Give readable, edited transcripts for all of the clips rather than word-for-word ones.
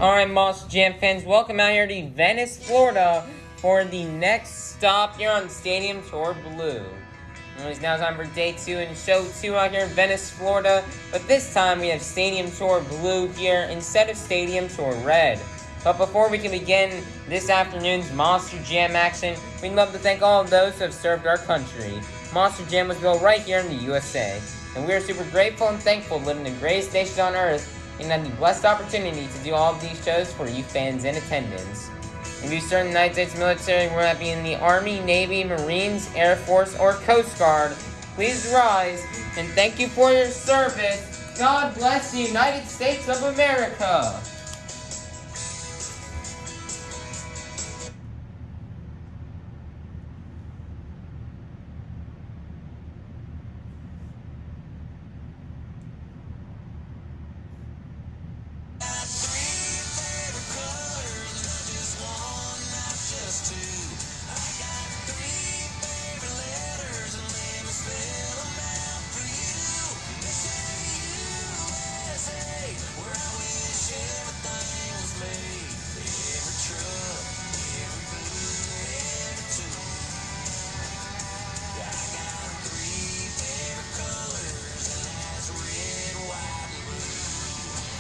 Alright, Monster Jam fans, welcome out here to Venice, Florida for the next stop here on Stadium Tour Blue. Anyways, now it's time for day 2 and show 2 out here in Venice, Florida. But this time we have Stadium Tour Blue here instead of Stadium Tour Red. But before we can begin this afternoon's Monster Jam action, we'd love to thank all of those who have served our country. Monster Jam was built right here in the USA. And we are super grateful and thankful to live in the greatest nation on earth and have the blessed opportunity to do all of these shows for you fans in attendance. If you serve in the United States military, whether that be in the Army, Navy, Marines, Air Force, or Coast Guard, please rise and thank you for your service. God bless the United States of America.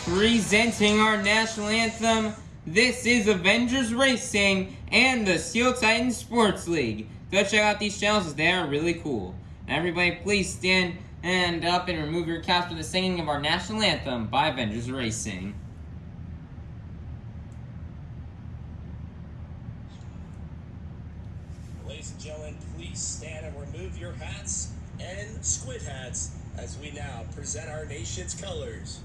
Presenting our national anthem, this is Avengers Racing and the Steel Titans Sports League. Go check out these channels as they are really cool. And everybody please stand up and remove your caps for the singing of our national anthem by Avengers Racing. Ladies and gentlemen, please stand and remove your hats and squid hats as we now present our nation's colors.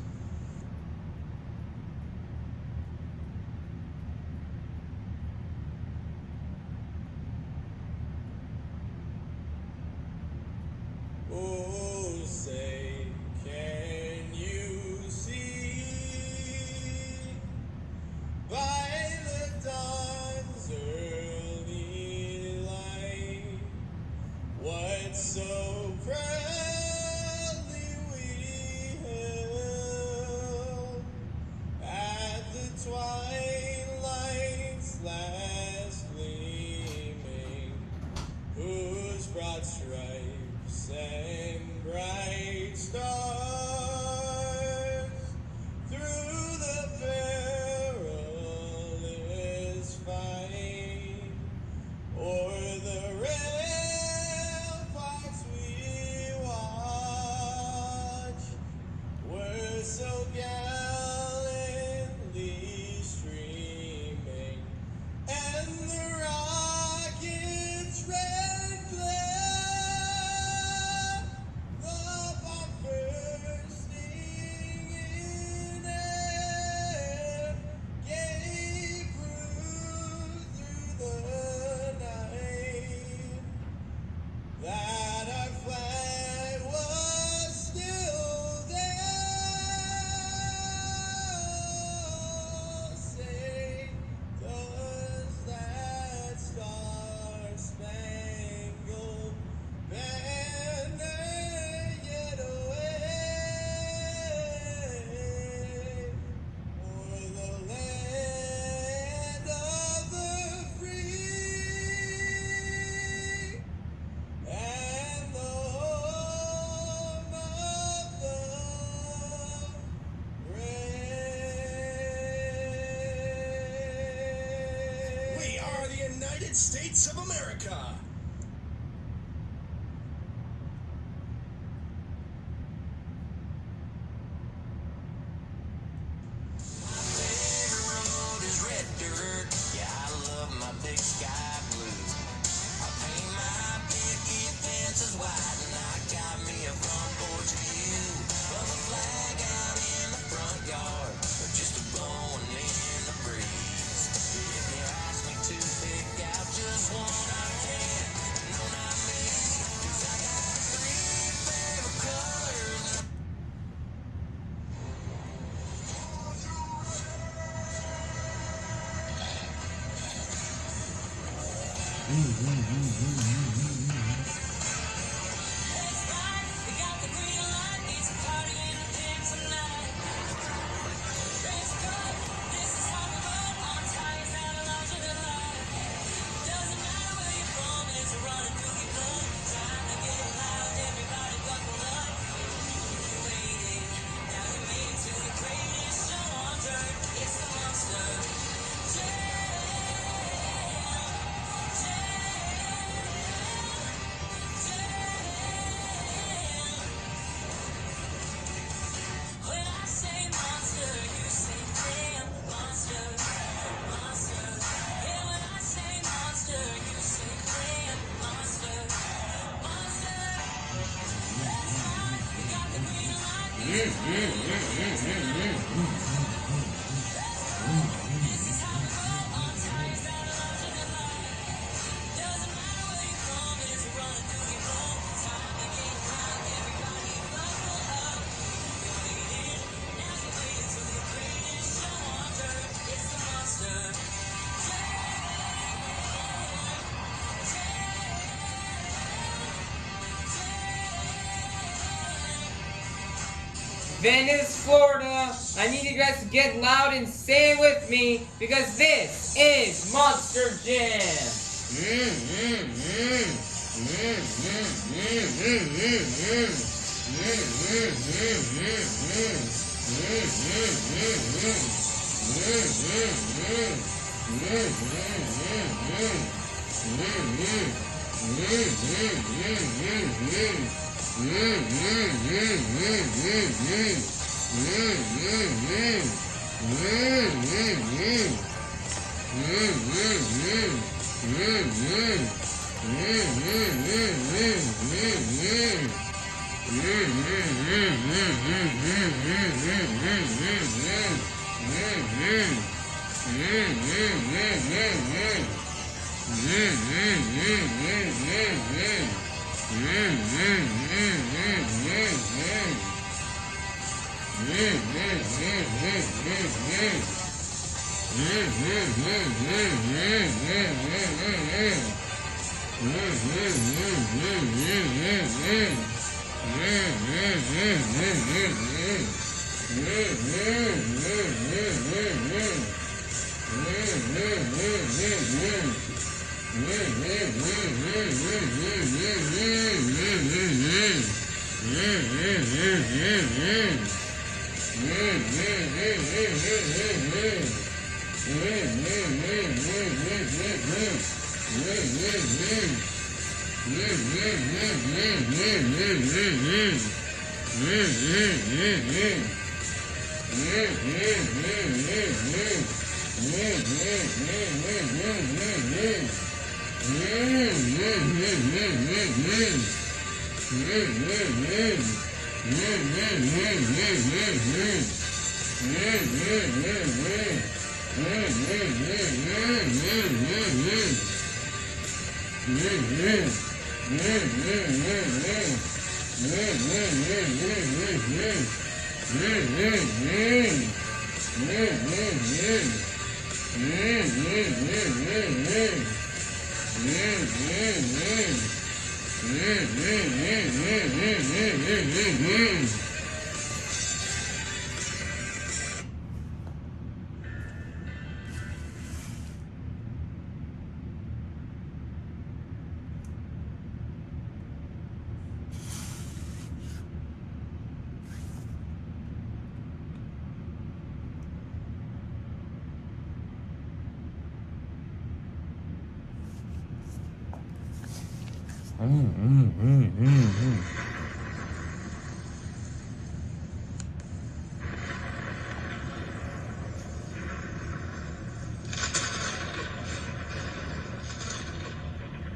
Oh, say, can you see by the dawn's early light what so proudly we held at the twilight's last gleaming, whose broad stripes and bright stars through the perilous fight o'er the ramparts we watch were so gallantly streaming, and the rockets' red glare, the bomb bursting in air, gave proof through the night that our flag was still there. Say, does that star-spangled banner yet wave o'er the land of the free and the home of the brave? We are the United States of America. Favorite road is red dirt. Yeah, I love my big sky blue. I paint my picket fences white, and I got me a front porch view of a flag out in the front yard, just a blowing in the breeze. If you ask me to pick out just one, I can. No, not me, 'cause I got 3 favorite colors. We got the green light, it's a party in the pink tonight. Let's go, this is how Venice, Florida, I need you guys to get loud and say it with me because this is Monster Jam.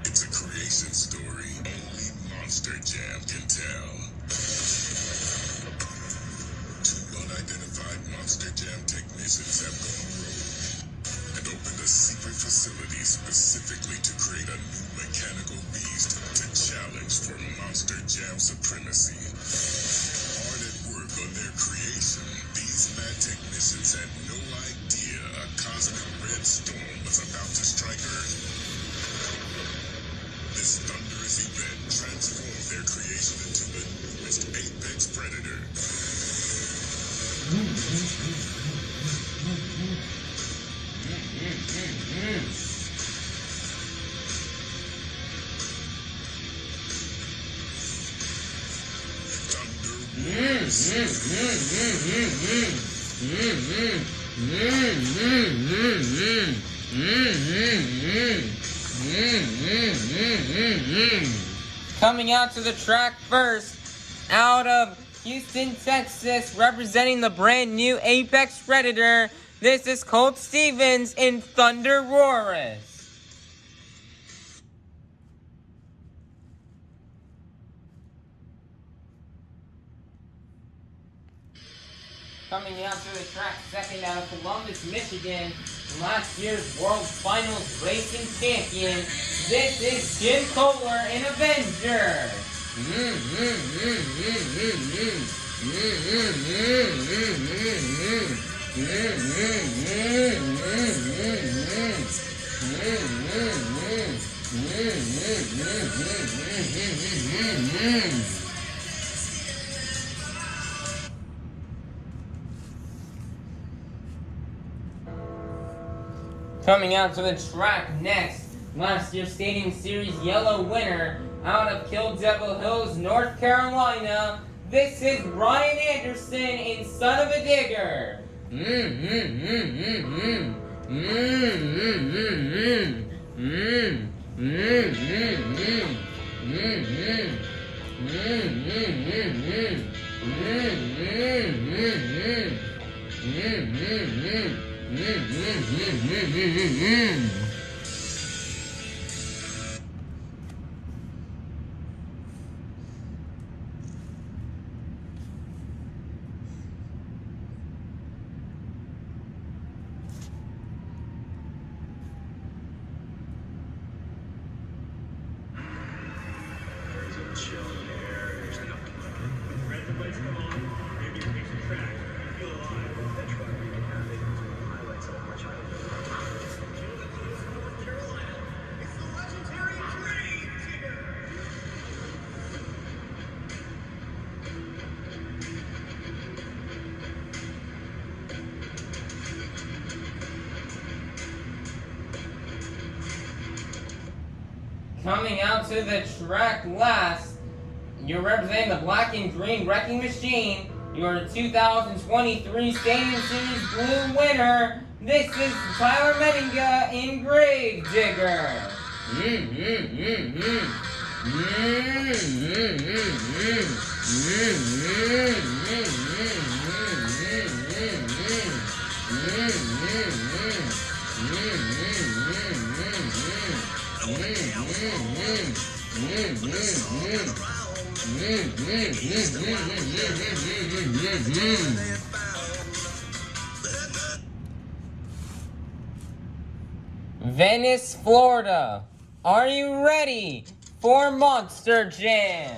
It's a creation story only Monster Jam can tell. Two unidentified Monster Jam technicians have gone rogue and opened a secret facility specifically to create a new mechanical beast to challenge for Monster Jam supremacy. Hard at work on their creation, these mad technicians had no idea a cosmic red storm was about to strike Earth. This thunderous event transformed their creation into the newest apex predator. Coming out to the track first, out of Houston, Texas, representing the brand new Apex Predator, this is Colt Stevens in ThunderROARus. Coming out to the track second out of Columbus, Michigan, last year's World Finals racing champion. This is Jim Koehler in Avenger. Coming out to the track next, last year's Stadium Series Yellow winner out of Kill Devil Hills, North Carolina. This is Ryan Anderson in Son of a Digger. Coming out to the track last, you're representing the Black and Green Wrecking Machine. Your 2023 Stadium Series Blue winner. This is Tyler Menninga in Grave Digger. Venice, Florida. Are you ready for Monster Jam?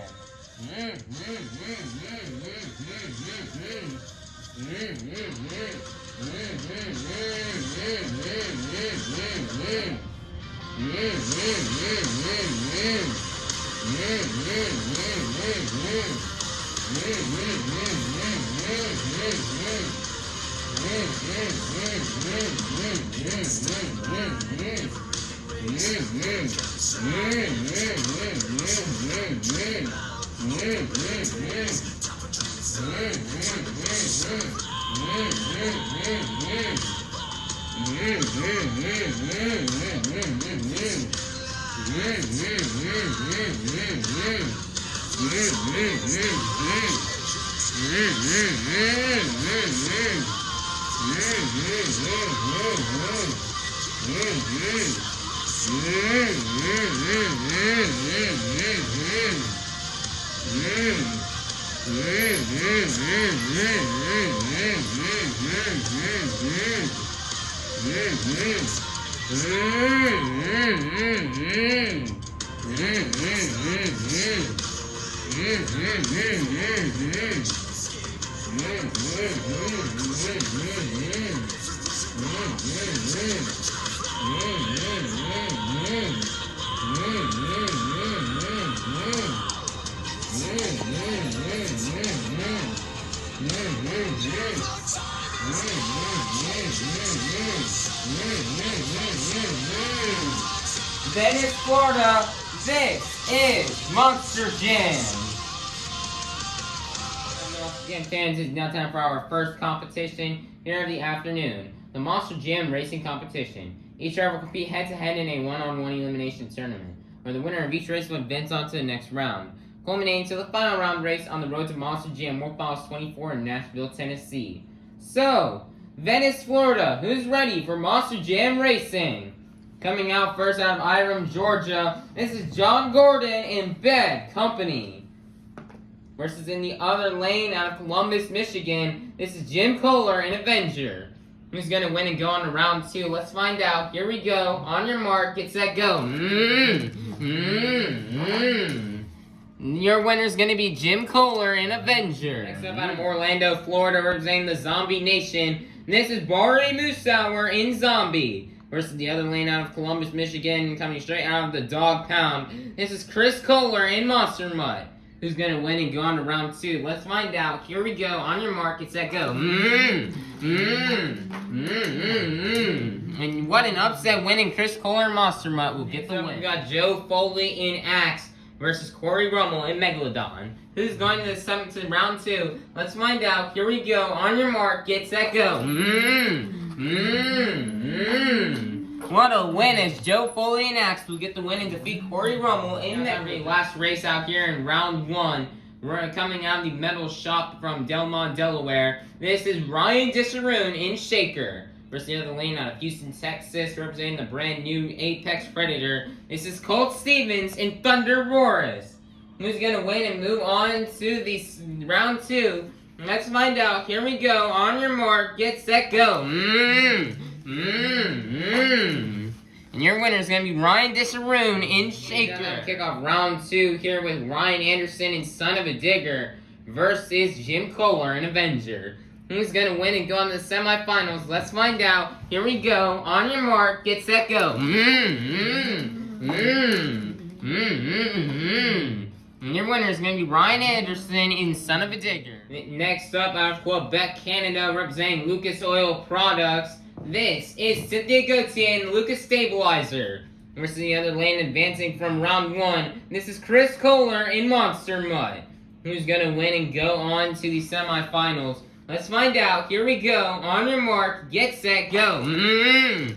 Venice, Florida, this is Monster Jam. Once again, fans, it's now time for our first competition here of the afternoon, the Monster Jam Racing Competition. Each driver will compete head-to-head in a one-on-one elimination tournament, where the winner of each race will advance on to the next round, culminating to the final round race on the road to Monster Jam World Finals 24 in Nashville, Tennessee. So, Venice, Florida, who's ready for Monster Jam Racing? Coming out first out of Irem, Georgia, this is John Gordon in Bad Company. Versus in the other lane out of Columbus, Michigan, this is Jim Koehler and Avenger. Who's gonna win and go on to round 2? Let's find out. Here we go. On your mark, get set, go. Your winner's gonna be Jim Koehler and Avenger. Next up out of Orlando, Florida, representing the Zombie Nation. This is Bari Musawwir in Zombie. Versus the other lane out of Columbus, Michigan, coming straight out of the Dog Pound. This is Chris Koehler in Monster Mutt. Who's gonna win and go on to round 2? Let's find out. Here we go. On your mark, get set, go. And what an upset winning Chris Koehler Monster Mutt will get the win. We got Joe Foley in Axe versus Cory Rummell in Megalodon. Who's going to round 2? Let's find out. Here we go. On your mark, get set, go. What a win as Joe Foley and Axe will get the win and defeat Cory Rummell in that last race out here in round 1. We're coming out of the metal shop from Delmont, Delaware. This is Ryan Disharoon in Shaker. Versus the other lane out of Houston, Texas, representing the brand new Apex Predator. This is Colt Stevens in ThunderROARus. Who's gonna win and move on to the round 2? Let's find out. Here we go. On your mark, get set, go. And your winner is going to be Ryan Disharoon in Shaker. Kick off round 2 here with Ryan Anderson and Son of a Digger versus Jim Koehler and Avenger. Who's going to win and go on to the semifinals? Let's find out. Here we go. On your mark, get set, go. And your winner is going to be Ryan Anderson in Son of a Digger. Next up, out of Quebec, Canada, representing Lucas Oil Products. This is Cynthia Gauthier and Lucas Stabilizer. Versus the other lane advancing from round 1. This is Chris Koehler in Monster Mutt. Who's going to win and go on to the semifinals? Let's find out. Here we go. On your mark, get set, go. And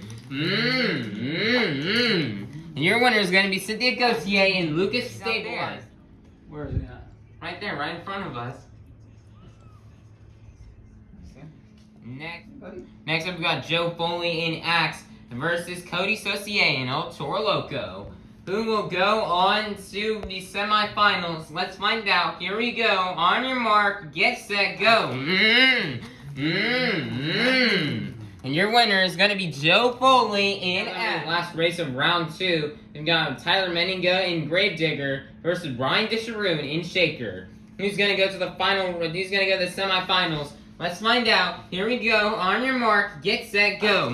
your winner is going to be Cynthia Gauthier and Lucas Stabilizer. Where is it at? Right there, right in front of us. Next up, we got Joe Foley in Axe versus Cody Saucier in Toro Loco. Who will go on to the semifinals? Let's find out. Here we go. On your mark, get set, go. And your winner is going to be Joe Foley in Axe. Last race of round 2, we've got Tyler Menninga in Gravedigger versus Ryan Disharoon in Shaker. Who's going to go to the final? Who's going to go to the semifinals? Let's find out. Here we go. On your mark, get set, go.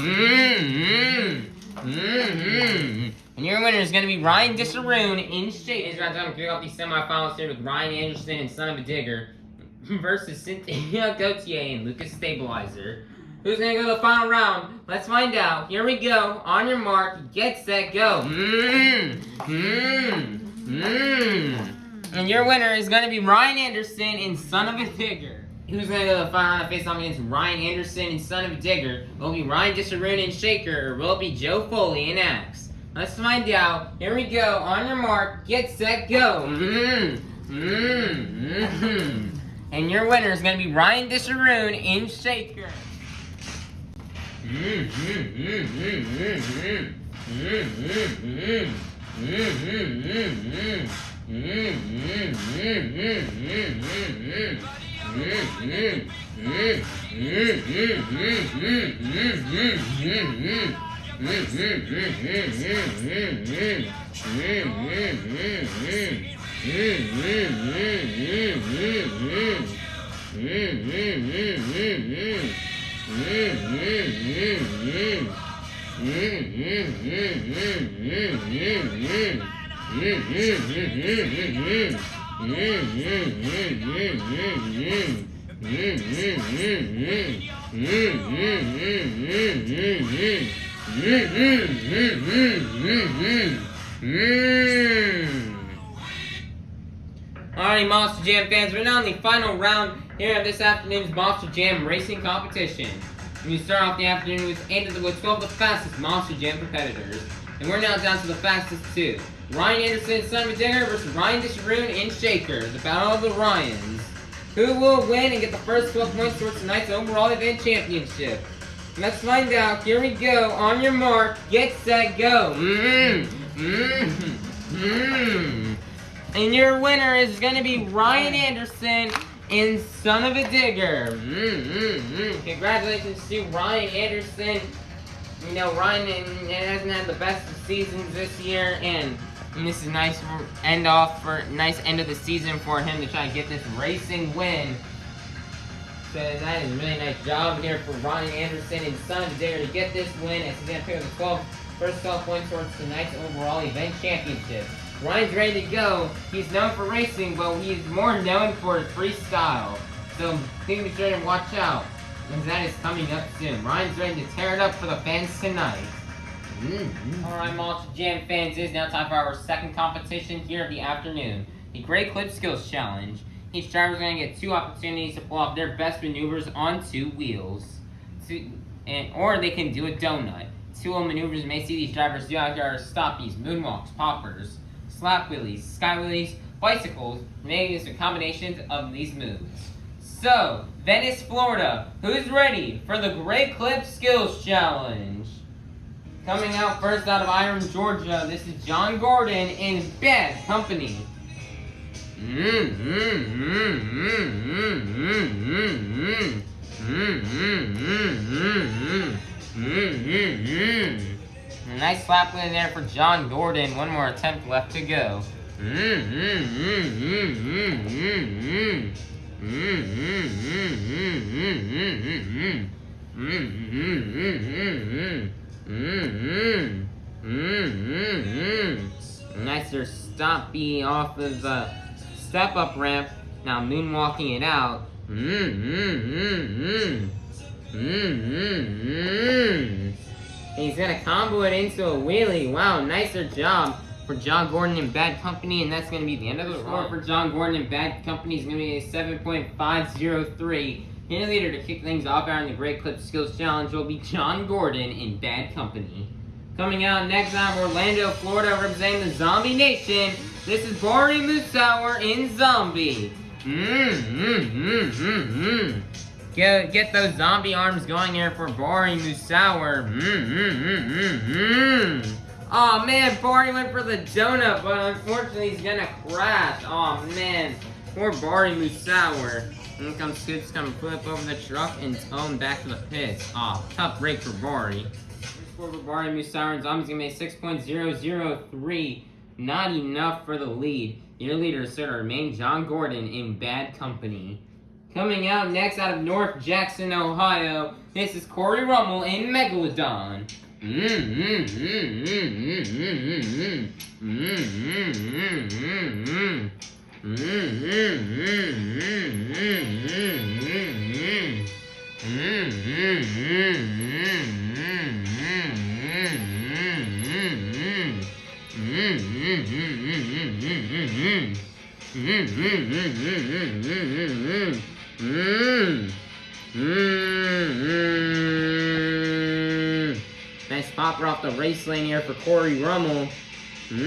And your winner is going to be Ryan Disharoon in Shaker. It's right time to kick off the semifinals here with Ryan Anderson and Son of a Digger versus Cynthia Gauthier and Lucas Stabilizer. Who's going to go to the final round? Let's find out. Here we go. On your mark, get set, go. And your winner is going to be Ryan Anderson and Son of a Digger. Who's going to go to the final round of face-off against Ryan Anderson and Son of a Digger? Will it be Ryan Disharoon and Shaker, or will it be Joe Foley and Axe? Let's find out. Here we go. On your mark, get set, go. And your winner is going to be Ryan Disharoon in Shaker. Alrighty, Monster Jam fans, we're now in the final round here of this afternoon's Monster Jam racing competition. We start off the afternoon with 12 of the fastest Monster Jam competitors. And we're now down to the fastest 2. Ryan Anderson, Son of a Digger versus Ryan Disharoon in Shaker. The battle of the Ryans. Who will win and get the first 12 points towards tonight's overall event championship? Let's find out. Here we go. On your mark, get set, go. And your winner is going to be Ryan Anderson in Son of a Digger. Congratulations to Ryan Anderson. You know, Ryan hasn't had the best of seasons this year, and this is nice end of the season for him to try to get this racing win. So that is a really nice job here for Ryan Anderson and Son of a Digger to get this win, as he's going to pick up the first 12 points towards tonight's overall event championship. Ryan's ready to go. He's known for racing, but he's more known for freestyle. So be sure to watch out, as that is coming up soon. Ryan's ready to tear it up for the fans tonight. Alright, Monster Jam fans, it is now time for our second competition here of the afternoon, the Great Clip Skills Challenge. Each driver is going to get 2 opportunities to pull off their best maneuvers on 2 wheels, or they can do a donut. 2 maneuvers you may see these drivers do out here are stoppies, moonwalks, poppers, slap wheelies, sky wheelies, bicycles, maybe it's a combination of these moves. So, Venice, Florida, who's ready for the Great Clip Skills Challenge? Coming out first out of Iron, Georgia, this is John Gordon in Bad Company. A nice slap win there for John Gordon. One more attempt left to go. Nicer stoppy off of the step-up ramp. Now moonwalking it out. He's gonna combo it into a wheelie. Wow, nicer job for John Gordon in Bad Company, and that's gonna be the end of the score for John Gordon in Bad Company. Is gonna be a 7.503. Your leader to kick things off out in the Great Clip Skills Challenge will be John Gordon in Bad Company. Coming out next out of Orlando, Florida, representing the Zombie Nation, this is Bari Musawwir in Zombie. Get those zombie arms going here for Bari Musawwir. Oh man, Bari went for the donut, but unfortunately he's gonna crash. Oh man, poor Bari Musawwir. Here comes Scoops, come flip over the truck and tow him back to the pits. Oh, tough break for Bari. Score for Bari Musawwir and Zombie's gonna be 6.003. Not enough for the lead. Your leader is to remain John Gordon in Bad Company. Coming out next out of North Jackson, Ohio, this is Cory Rummell in Megalodon. Nice popper off the race lane here for Cory Rummell. And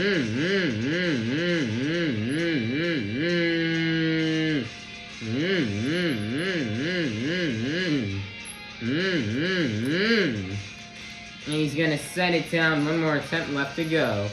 he's gonna set it down. One more attempt left to go.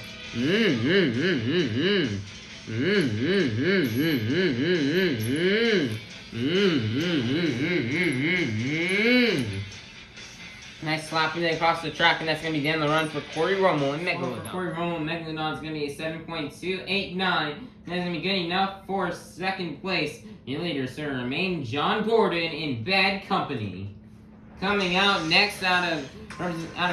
Nice slapping it across the track, and that's going to be the end of the run for Cory Rummell and Megalodon. For Cory Rummell and Megalodon is going to be a 7.289. That's going to be good enough for second place. Your leader is to remain John Gordon in Bad Company. Coming out next out of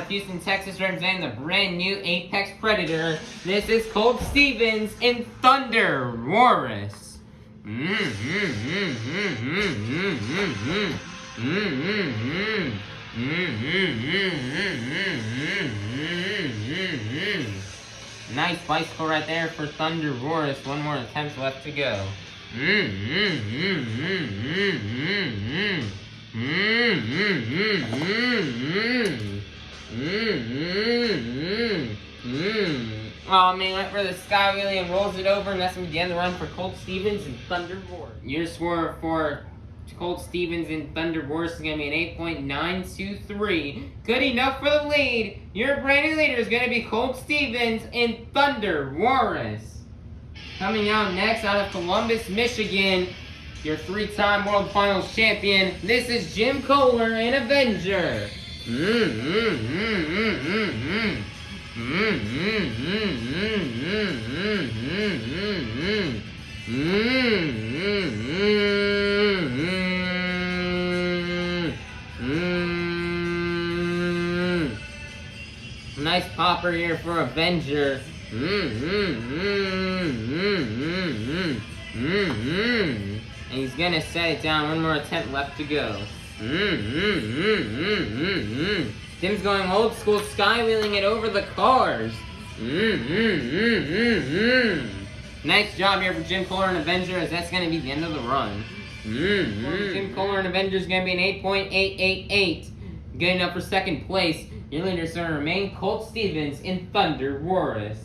Houston, Texas, representing the brand new Apex Predator, this is Colt Stevens in ThunderROARus. Nice bicycle right there for ThunderROARus. One more attempt left to go. Oh man, went for the sky wheelie and rolls it over, and that's going to be the end of the run for Colt Stevens and ThunderROARus. Your score for Colt Stevens and ThunderROARus is going to be an 8.923. Good enough for the lead. Your brand new leader is going to be Colt Stevens and ThunderROARus. Coming out next out of Columbus, Michigan, your 3-time World Finals champion. This is Jim Koehler in Avenger. Nice popper here for Avenger. And he's gonna set it down. One more attempt left to go. Tim's going old school, skywheeling it over the cars. Nice job here for Jim Koehler and Avenger, as that's gonna be the end of the run. Jim Koehler and Avenger is gonna be an 8.888. Good enough for second place. Your leader is gonna remain Colt Stevens in ThunderROARus.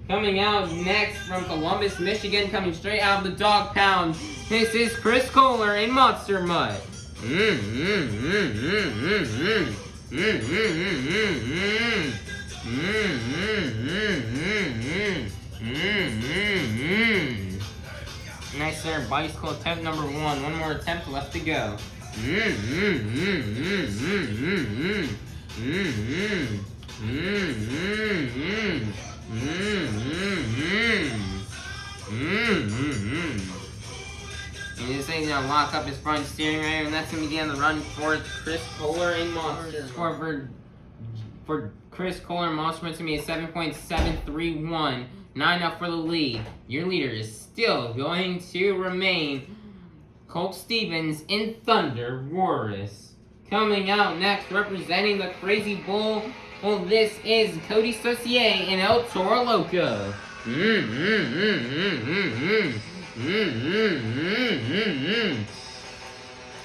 Coming out next from Columbus, Michigan, coming straight out of the dog pound. This is Chris Koehler in Monster Mutt. Nice there, bicycle attempt number 1. One more attempt left to go. And this thing's gonna lock up his front steering right here, and that's gonna be the end of the run for Chris Koehler in Monster. Score for Chris Koehler in Monster it's gonna be a 7.731. 9 up for the lead. Your leader is still going to remain Colt Stevens in ThunderROARus. Coming out next, representing the Crazy Bull, well, this is Cody Saucier in El Toro Loco.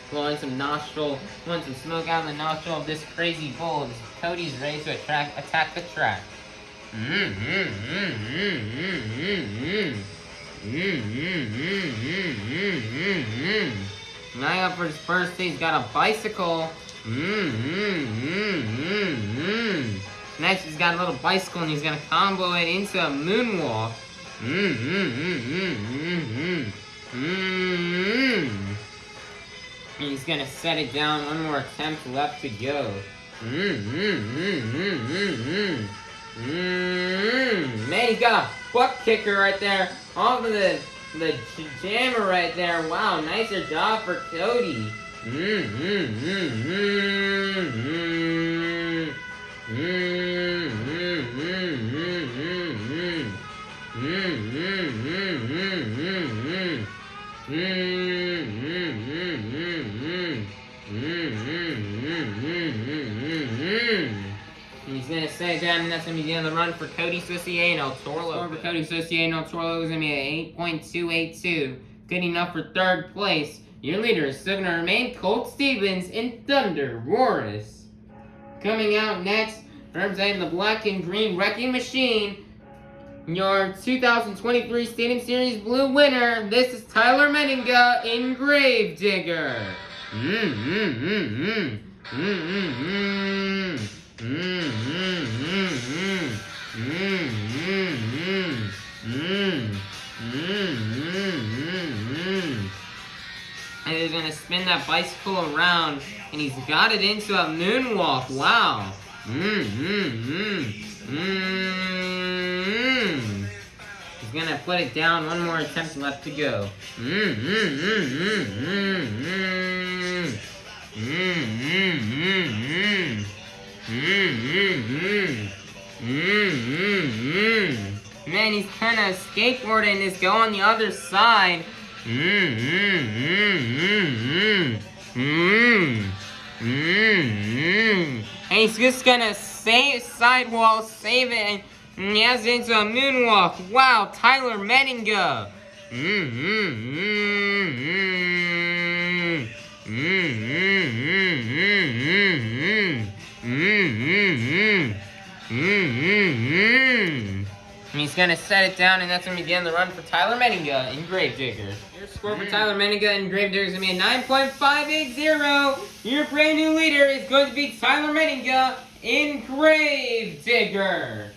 Blowing some smoke out of the nostril of this Crazy Bull. Cody's ready to attack the track. Now up for his first, he's got a bicycle. Next, he's got a little bicycle and he's gonna combo it into a moonwalk. And he's gonna set it down. One more attempt left to go. Man, he's got a butt kicker right there off of the jammer right there. Wow, nicer job for Cody. He's gonna set it down, and that's gonna be the end of the run for Cody Saucier and El Toro. For Cody Saucier and El Toro is gonna be an 8.282. Good enough for third place. Your leader is still gonna remain Colt Stevens in ThunderROARus. Coming out next, representing the black and green wrecking machine, your 2023 Stadium Series Blue winner, this is Tyler Menninga in Gravedigger. And he's gonna spin that bicycle around, and he's got it into a moonwalk. Wow. He's gonna put it down. One more attempt left to go. Man, he's kind of skateboarding this. Go on the other side. And he's just gonna sidewall, save it, and he has it into a moonwalk. Wow, Tyler Menninga. And he's gonna set it down, and that's gonna be the end of the run for Tyler Menninga in Gravedigger. Your score for Tyler Menninga in Gravedigger is gonna be a 9.580. Your brand new leader is going to be Tyler Menninga in Gravedigger.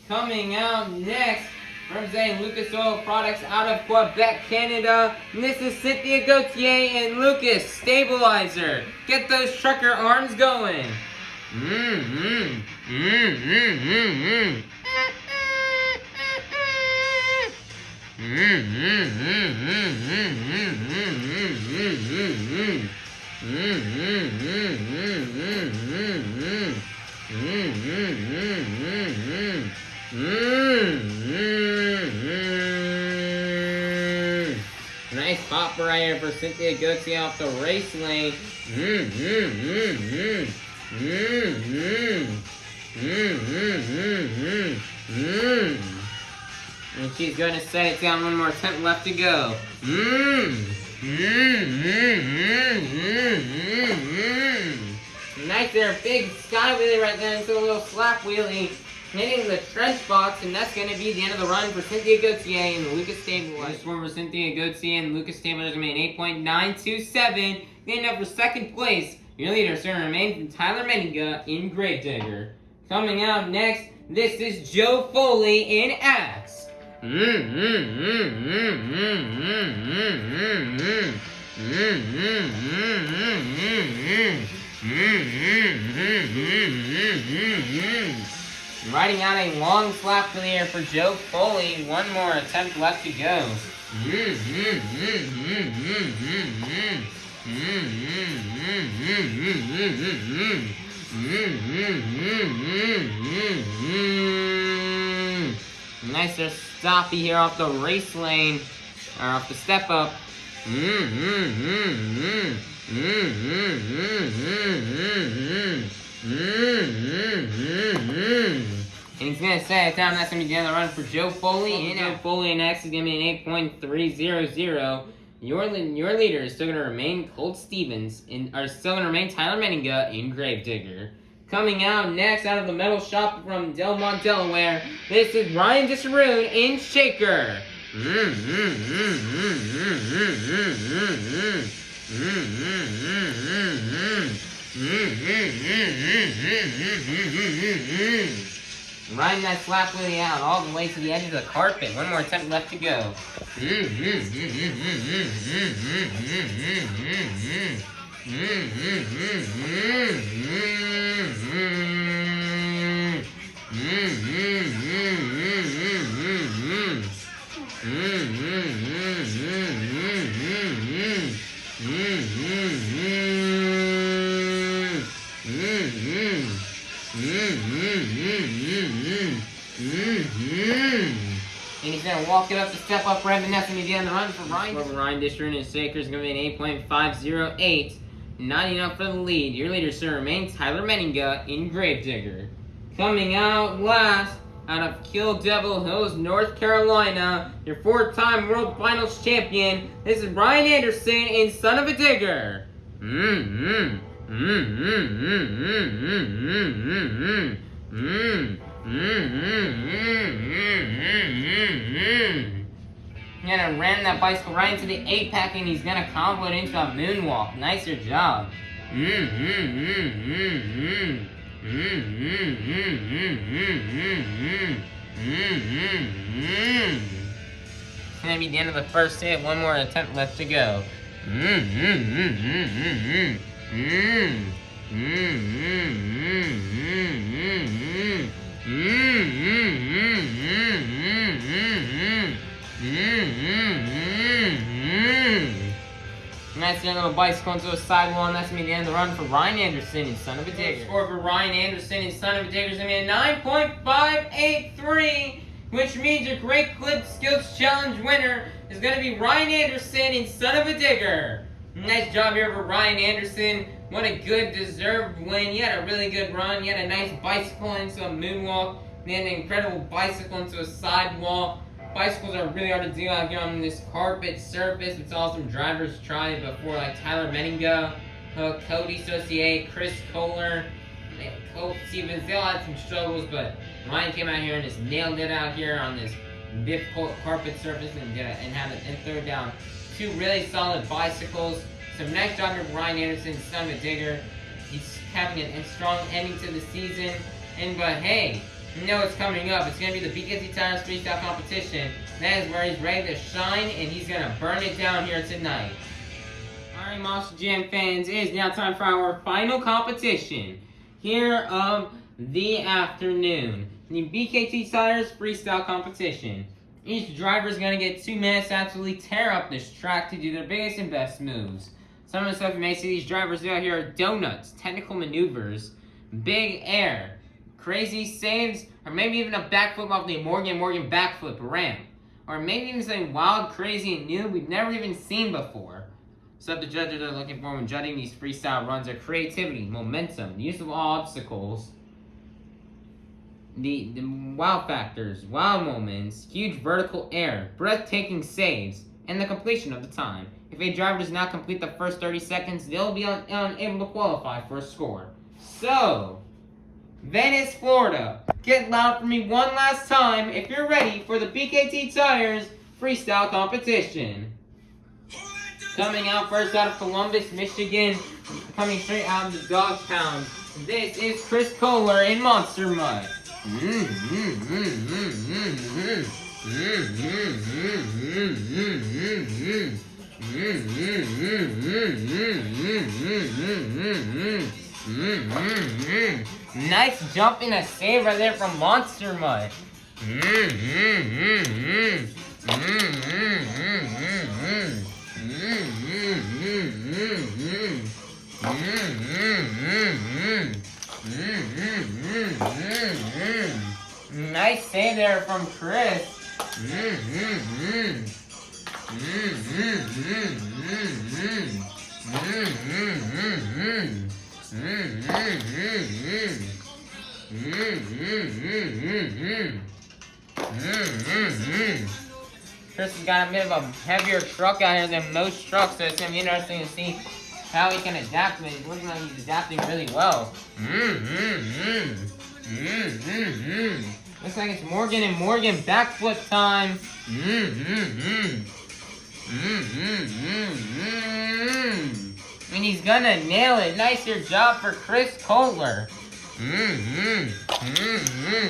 Coming out next, Representing Lucas Oil Products out of Quebec, Canada. And this is Cynthia, Gauthier, and Lucas Stabilizer. Get those trucker arms going. Nice pop right here for Cynthia Gauthier off the race lane. And she's going to set it down. One more attempt left to go. Nice there, big sky wheelie right there into a little slap wheelie, hitting the trench box, and that's going to be the end of the run for Cynthia Gauthier and the Lucas Stabilizer. This one for Cynthia Gauthier and Lucas Stabilizer is going to be an 8.927. Getting up for second place, your leader is going to remain from Tyler Menninga in Gravedigger. Coming out next, this is Joe Foley in Axe. Riding out a long slap for the air for Joe Foley. One more attempt left to go. Nice stoppy here off the race lane, or off the step up. And he's going to set it down. That's going to be the end of the run for Joe Foley. And Joe Foley next is going to be an 8.300. Your leader is still going to remain Colt Stevens, or still going to remain Tyler Menninga in Gravedigger. Coming out next out of the metal shop from Delmont, Delaware, this is Ryan Disharoon in Shaker. Riding that slap wheelie out all the way to the edge of the carpet. One more attempt left to go. And he's going to walk it up the step up ramp, and that's going to be the end of the run for Ryan. Ryan Disharoon and Shaker is going to be an 8.508. Not enough for the lead. Your leader still remains Tyler Menninga in Gravedigger. Coming out last, out of Kill Devil Hills, North Carolina, your four-time World Finals champion, this is Ryan Anderson in Son of a Digger. He's gonna ram that bicycle right into the 8-pack, and he's gonna combo it into a moonwalk. Nicer job. It's gonna be the end of the first hit. One more attempt left to go. Nice little bicycle into a sidewall, and that's going to be the end of the run for Ryan Anderson and Son of a Digger. Score for Ryan Anderson and Son of a Digger is going to be a 9.583, which means your Great Clip Skills Challenge winner is going to be Ryan Anderson and Son of a Digger. Nice job here for Ryan Anderson. What a good deserved win. You had a really good run. You had a nice bicycle into a moonwalk. Then an incredible bicycle into a sidewall. Bicycles are really hard to do out here on this carpet surface. It's awesome. Drivers tried it before, like Tyler Menninga, Coty, Saucier, Chris Koehler, Colt, Stevens. They all had some struggles, but Ryan came out here and just nailed it out here on this difficult carpet surface and threw down two really solid bicycles. So nice job here for Ryan Anderson, Son of a Digger. He's having a strong ending to the season. But hey, You know what's coming up. It's going to be the BKT Tires Freestyle Competition. That is where he's ready to shine, and he's going to burn it down here tonight. Alright, Monster Jam fans, it is now time for our final competition here of the afternoon. The BKT Tires Freestyle Competition. Each driver is going to get 2 minutes to absolutely tear up this track to do their biggest and best moves. Some of the stuff you may see these drivers do out here are donuts, technical maneuvers, big air, crazy saves, or maybe even a backflip off the Morgan backflip ramp. Or maybe even something wild, crazy, and new we've never even seen before. Stuff the judges are looking for when judging these freestyle runs are creativity, momentum, the use of all obstacles, the wow factors, wow moments, huge vertical air, breathtaking saves, and the completion of the time. If a driver does not complete the first 30 seconds, they'll be unable to qualify for a score. So, Venice, Florida, get loud for me one last time if you're ready for the BKT Tires Freestyle Competition. Coming out first out of Columbus, Michigan, coming straight out of the dog pound. This is Chris Koehler in Monster Mutt. Nice jump and a save right there from Monster Mutt. Nice save there from Chris. Chris has got a bit of a heavier truck out here than most trucks, so it's going to be interesting to see how he can adapt. But it looks like he's adapting really well. Looks like it's Morgan and Morgan backflip time. And he's gonna nail it. Nicer job for Chris Koehler.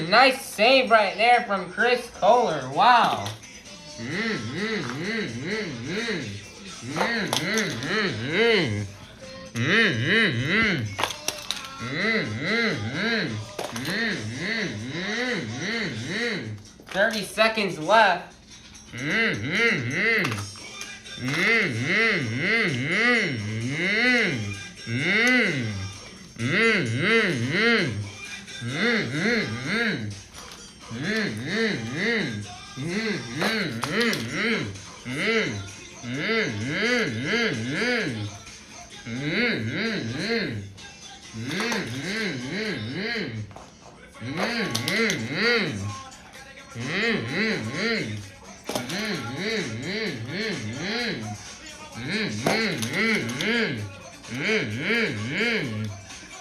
Nice save right there from Chris Koehler. Wow. $30 seconds left.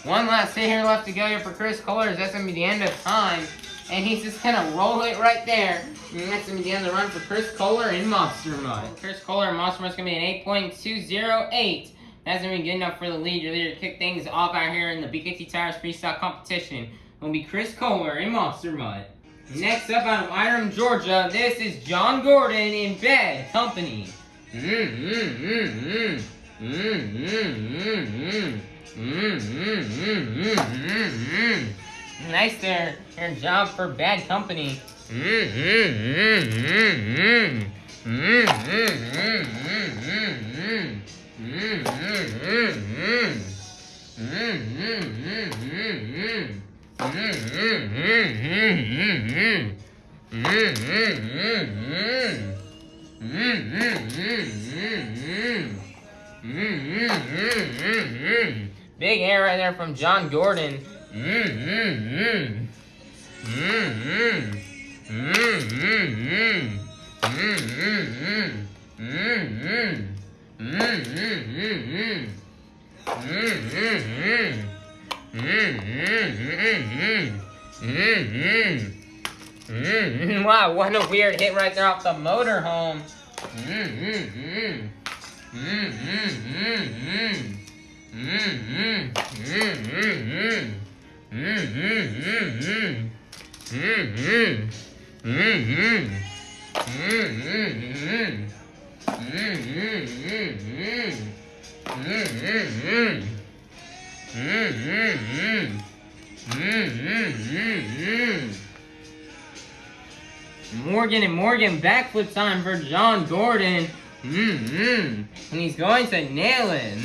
One last hit here left to go here for Chris Koehler. That's going to be the end of time. And he's just going to roll it right there. And that's going to be the end of the run for Chris Koehler in Monster Mutt. Chris Koehler in Monster Mutt is going to be an 8.208. That's going to be good enough for the lead. Your leader to kick things off out here in the BKT Tires Freestyle Competition will be Chris Koehler in Monster Mutt. Next up out of Iram, Georgia, this is John Gordon in Bad Company. Nice there, your job for Bad Company. Big air right there from John Gordon. Wow, what a weird hit right there off the motorhome. Morgan and Morgan backflip time for John Gordon. And he's going to nail it.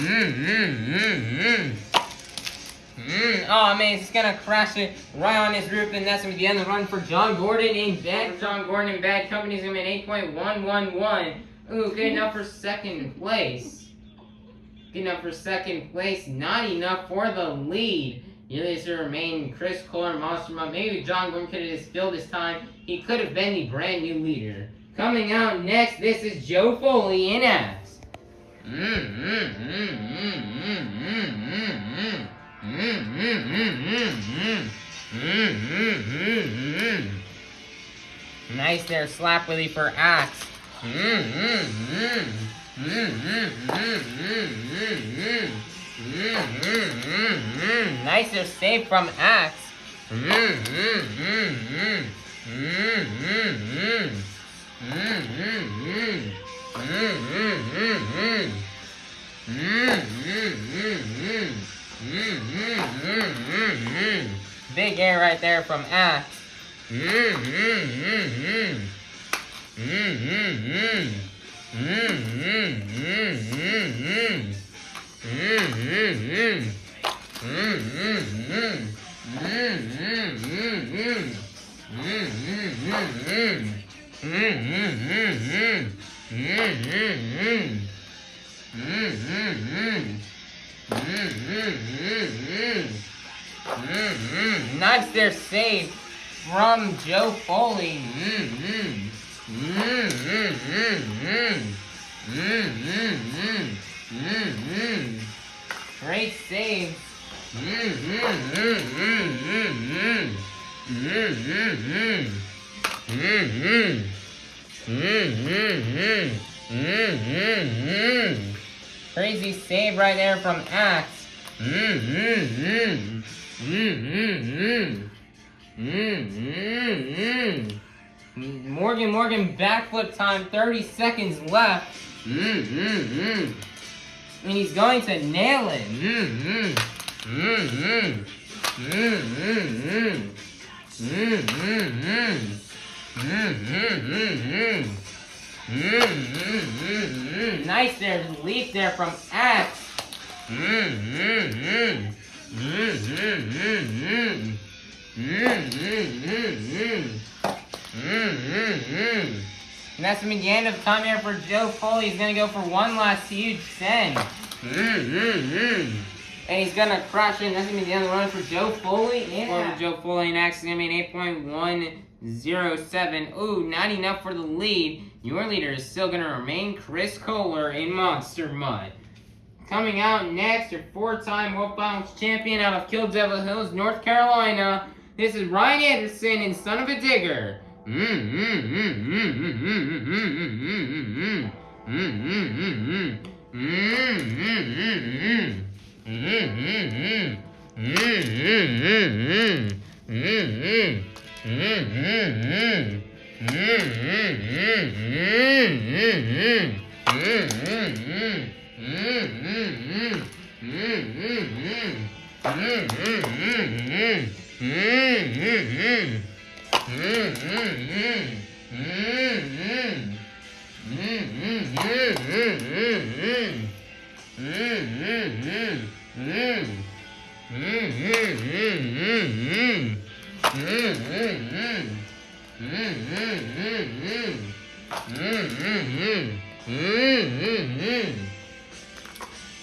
Oh man, he's gonna crash it right on his roof, and that's gonna be the end of the run for John Gordon in bed. John Gordon in bad company is gonna be an 8.111. Ooh, good enough for second place. Good enough for second place, not enough for the lead. Your leaders remain Chris Koehler, Monster Mutt. Maybe John Gordon could have just filled his time. He could have been the brand new leader. Coming out next, this is Joe Foley in Axe. Nice there, slap Willie for Axe. Nice there, save from Axe. Big air right there from Axe. Nice there save from Joe Foley. Great save. Crazy save right there from Axe. Morgan backflip time, 30 seconds left. And he's going to nail it. Nice there, leap there from Axe. And that's gonna be the end of time here for Joe Foley. He's gonna go for one last huge send. And he's gonna crush it. And that's gonna be the end of the run for Joe Foley. For Joe Foley and Axe is gonna be an 8.107. Ooh, not enough for the lead. Your leader is still gonna remain Chris Koehler in Monster Mutt. Coming out next, your four-time World Finals champion out of Kill Devil Hills, North Carolina. This is Ryan Anderson in Son of a Digger.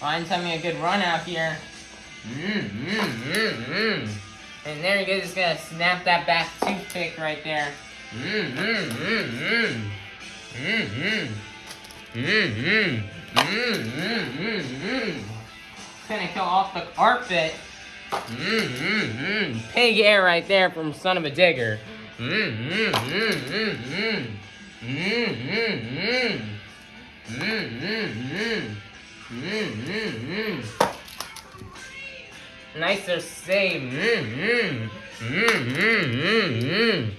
Ryan's having a good run out here. And there he goes, just gonna snap that back toothpick right there. Gonna kill off the carpet. Pig air right there from Son of a Digger. Nicer save. Mm-hmm.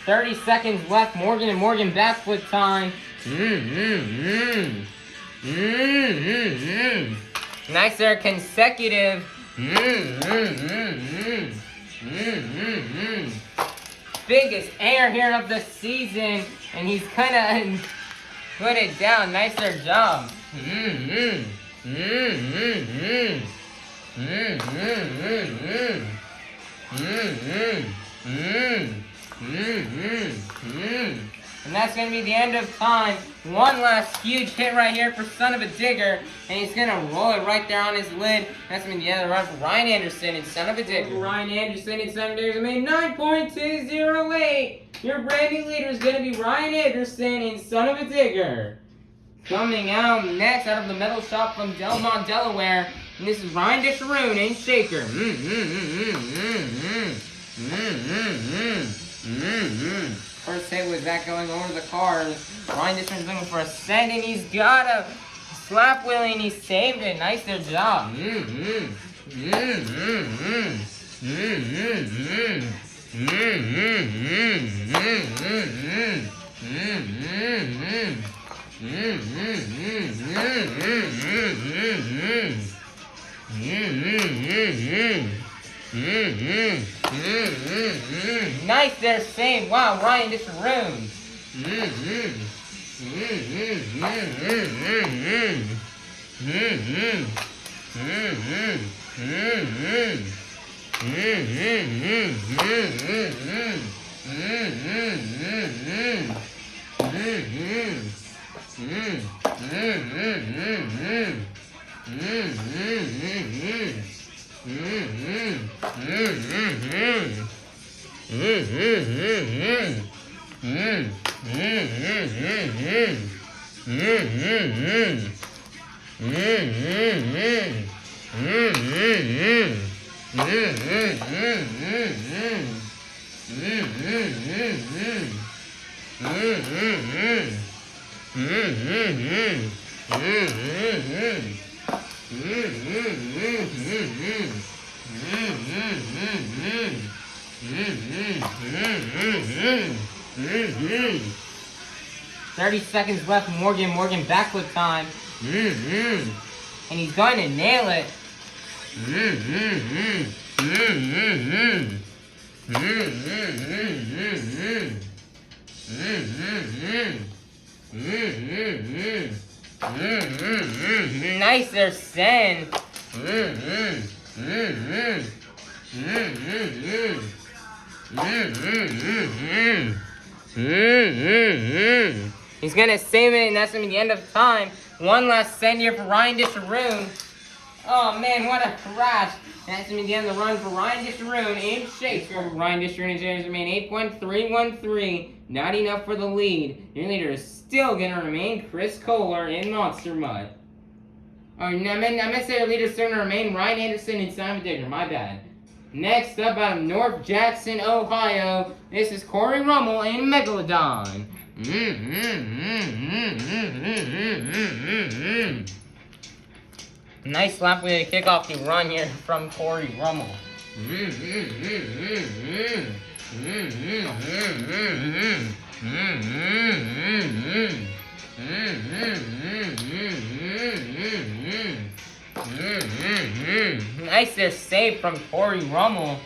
30 seconds left. Morgan and Morgan backflip time. Nice there, consecutive. Biggest air here of the season, and he's kind of put it down. Nice there, job. And that's going to be the end of time. One last huge hit right here for Son of a Digger. And he's going to roll it right there on his lid. That's going to be the end of the run for Ryan Anderson and Son of a Digger. Ryan Anderson and Son of a Digger made 9.208. Your brand new leader is going to be Ryan Anderson and Son of a Digger. Coming out next out of the metal shop from Delmont, Delaware. And this is Ryan Disharoon and Shaker. First hit was that going over the cars. Ryan Disharoon's looking for a send, and he's got a slap wheelie, and he saved it. Nice their job. Nice there, save. Wow, Ryan Disharoon. Mm-hmm. 30 seconds left. Morgan backflip time. And he's going to nail it. Nice there, Sen. He's gonna save it, and that's gonna be the end of time. One last send here for Ryan Disharoon. Oh man, what a crash. And that's gonna be the end of the run for Ryan Disharoon and Shea. For Ryan Disharoon and Shea remain 8.313. Not enough for the lead. Your leader is still gonna remain Chris Koehler in Monster Mutt. Oh, I meant to say your leader is still gonna remain Ryan Anderson and Simon Digger. My bad. Next up out of North Jackson, Ohio, this is Cory Rummell and Megalodon. Nice lap way to kick off the run here from Cory Rummell. Nice there save from Cory Rummell.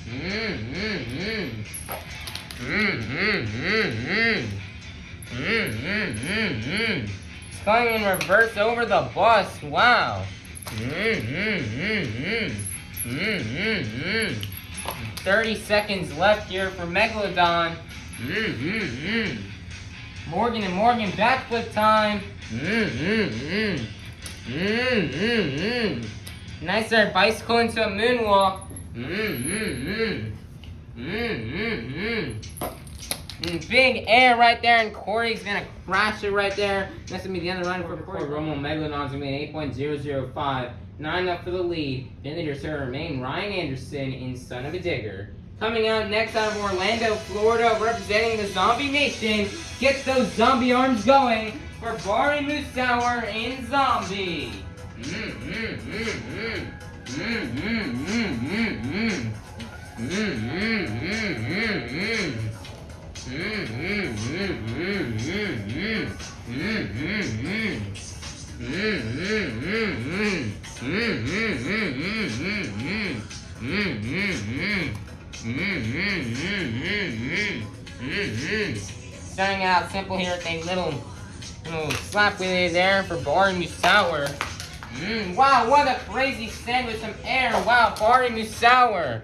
It's going in reverse over the bus. Wow. 30 seconds left here for Megalodon. Morgan and Morgan backflip time. Nice there, bicycle into a moonwalk. Big air right there, and Cory's gonna crash it right there. That's gonna be the end of the run for Cory. Rummell Megalodon's gonna be an 8.005. 9 up for the lead. Then leaders here remain Ryan Anderson in Son of a Digger. Coming out next out of Orlando, Florida, representing the Zombie Nation. Get those zombie arms going for Bari Musawwir in Zombie. Starting out simple here with a little slap wheelie there for Bari Musawwir. Wow, what a crazy stand with some air. Wow, Bari Musawwir.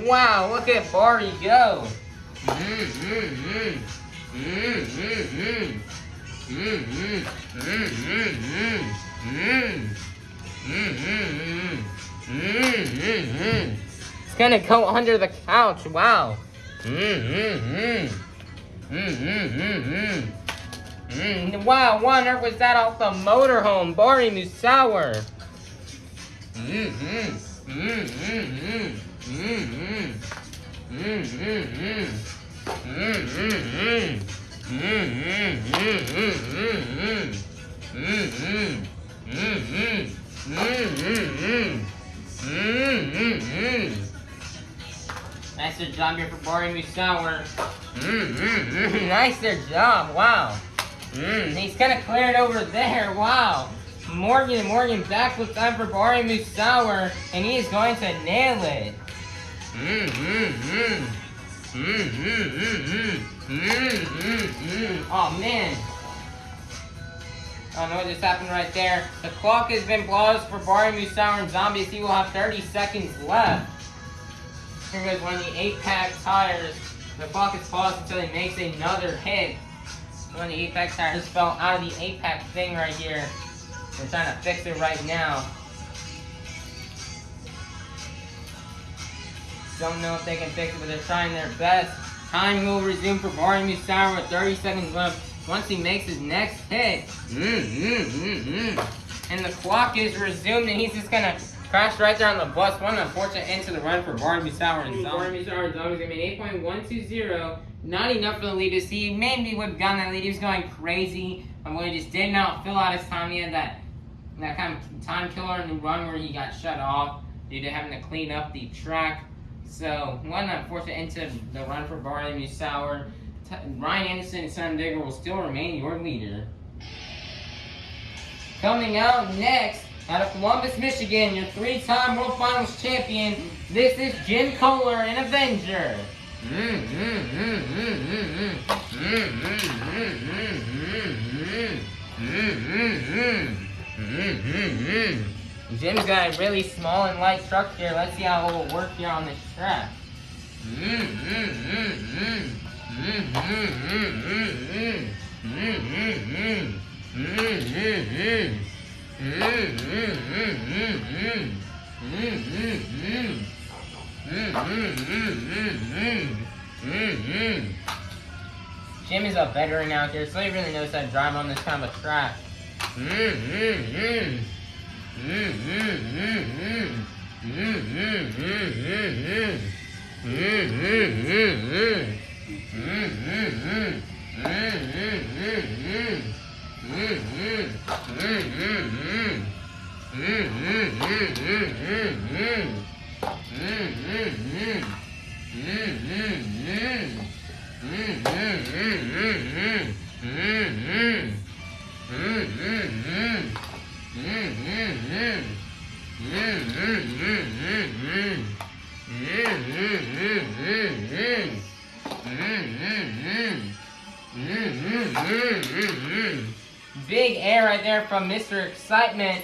Wow, look at Bari go. It's gonna go under the couch. Wow. Wow, what on earth was that off the motorhome? Bari Musawwir. Nice job here for Bari Musawwir. Nice job. Wow. He's gonna clear it over there. Wow. Morgan backflip time for Bari Musawwir, and he is going to nail it. Oh man. I don't know what just happened right there. The clock has been paused for Bari Musawwir and Zombies. He will have 30 seconds left. Here goes one of the 8-pack tires. The clock is paused until he makes another hit. One of the 8-pack tires fell out of the 8-pack thing right here. They're trying to fix it right now. Don't know if they can fix it, but they're trying their best. Time will resume for Bari Musawwir with 30 seconds left once he makes his next hit. And the clock is resumed, and he's just gonna crash right there on the bus. One unfortunate end to the run for Bari Musawwir and Bari Musawwir. Zombies gonna be 8.120. Not enough for the lead to see. Maybe would have gotten that lead. He was going crazy. But he just did not fill out his time. He had that kind of time killer in the run where he got shut off due to having to clean up the track. So, one unfortunate end to the run for Bari Musawwir. Ryan Anderson and Son of a Digger will still remain your leader. Coming out next, out of Columbus, Michigan, your 3-time World Finals champion, this is Jim Koehler and Avenger. Jim's got a really small and light truck here. Let's see how it will work here on this track. Jim is a veteran out here, so he really knows how to drive on this kind of a track. Big air right there from Mr. Excitement.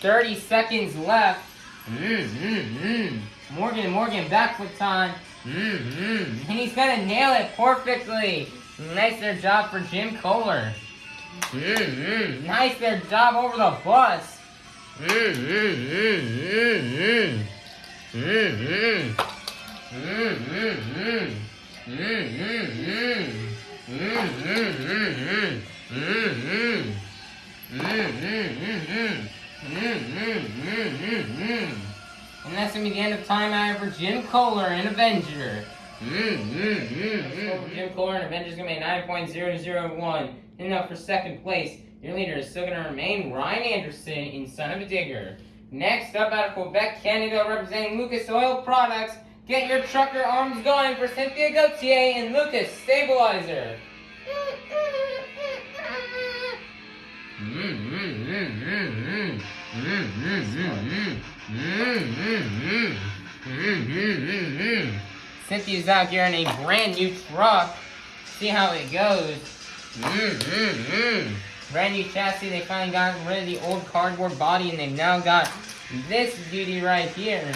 30 seconds left. Morgan, backflip time. And he's gonna nail it perfectly. Nice their job for Jim Koehler. Nice their job over the bus. And that's gonna be the end of timeout for Jim Koehler and Avenger. Jim Koehler and Avenger's gonna be 9.001. And now for second place, your leader is still gonna remain Ryan Anderson in Son of a Digger. Next up out of Quebec, Canada, representing Lucas Oil Products. Get your trucker arms going for Cynthia Gauthier and Lucas Stabilizer. Cynthia's out here in a brand new truck. See how it goes. Brand new chassis. They finally got rid of the old cardboard body and they've now got this beauty right here.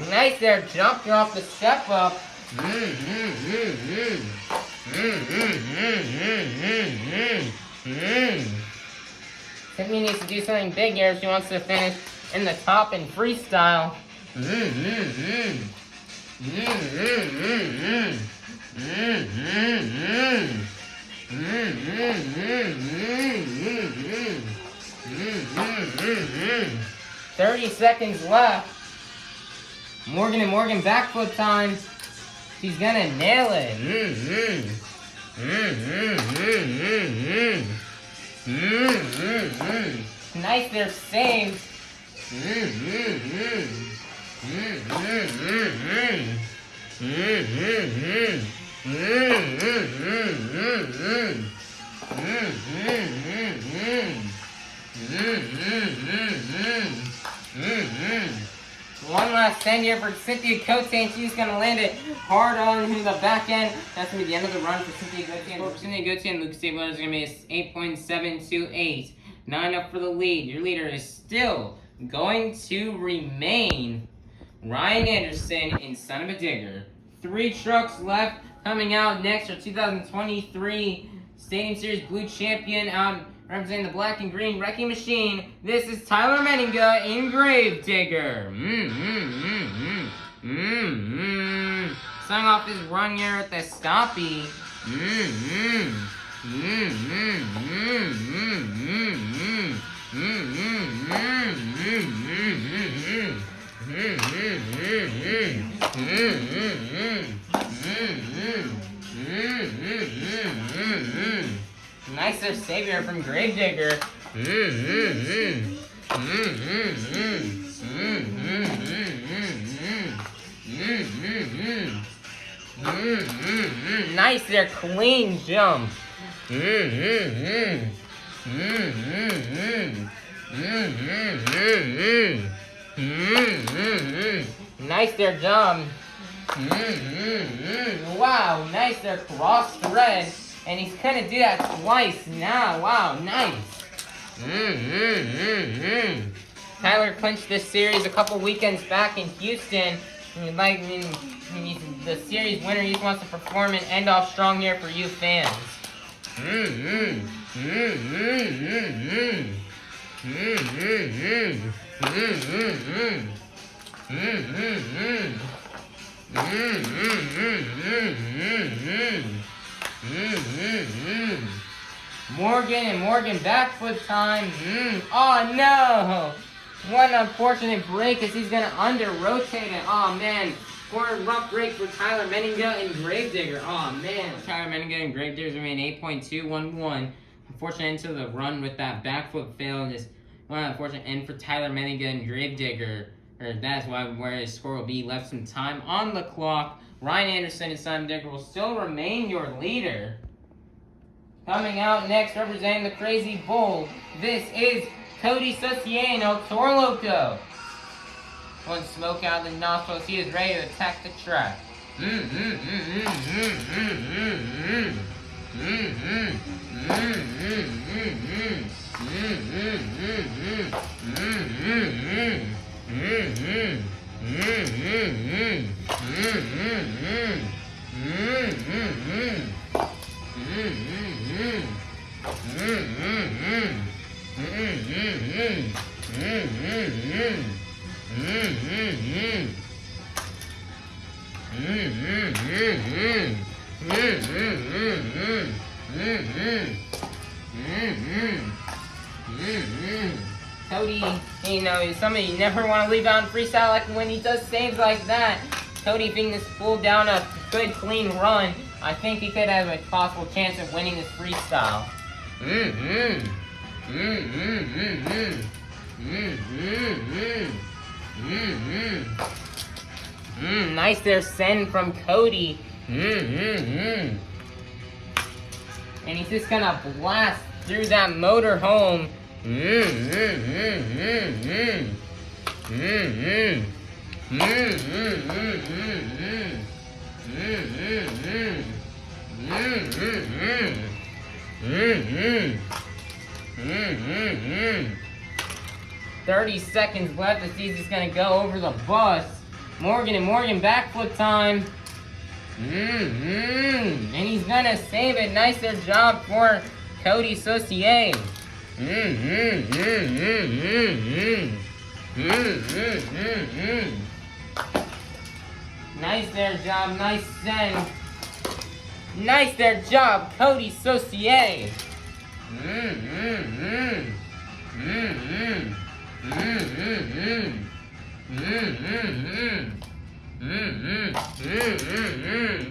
Nice there, jumping off the step up. Cynthia needs to do something big here if she wants to finish in the top in freestyle. "30 seconds left. Morgan backflip time. She's gonna nail it. Nice there, save. One last send here for Cynthia Cote, and she's going to land it hard on the back end. That's going to be the end of the run for Cynthia Cote. For Cynthia Cote and Lucas Stabilizer is going to be 8.728. 9 up for the lead. Your leader is still going to remain Ryan Anderson in Son of a Digger. 3 trucks left. Coming out next are 2023 Stadium Series Blue Champion out representing the black and green Wrecking Machine. This is Tyler Menninga in Grave Digger. Starting off his run here at the stoppie. Nicer savior from Gravedigger. Nice there, clean jump. Nice there, jump. Wow, nice there, cross thread. And he's gonna do that twice now. Wow, nice. Tyler clinched this series a couple weekends back in Houston. The series winner, he just wants to perform and end off strong here for you fans. Morgan back foot time. Oh no! What an unfortunate break as he's gonna under-rotate it. Oh man. For a rough break for Tyler Menninga and Gravedigger. Oh man. Tyler Menninga and Gravedigger's remain 8.211. Unfortunate into the run with that back foot fail, and just one unfortunate end for Tyler Menninga and Gravedigger. That's where his score will be. Left some time on the clock. Ryan Anderson and Simon Digger will still remain your leader. Coming out next, representing the Crazy Bull, this is Coty Saucier, Toro Loco. One smoke out of the nostrils, he is ready to attack the track. Coty, somebody you never want to leave out in freestyle like when he does saves like that. Coty being this pulled down a good clean run, I think he could have a possible chance of winning this freestyle. Nice there send from Coty. And he's just gonna blast through that motor home. "30 seconds left as he's just gonna go over the bus. Morgan backflip time. And he's gonna save it. Nicer job for Coty Saucier. Nice there job, nice send. Nice there job, Coty Saucier.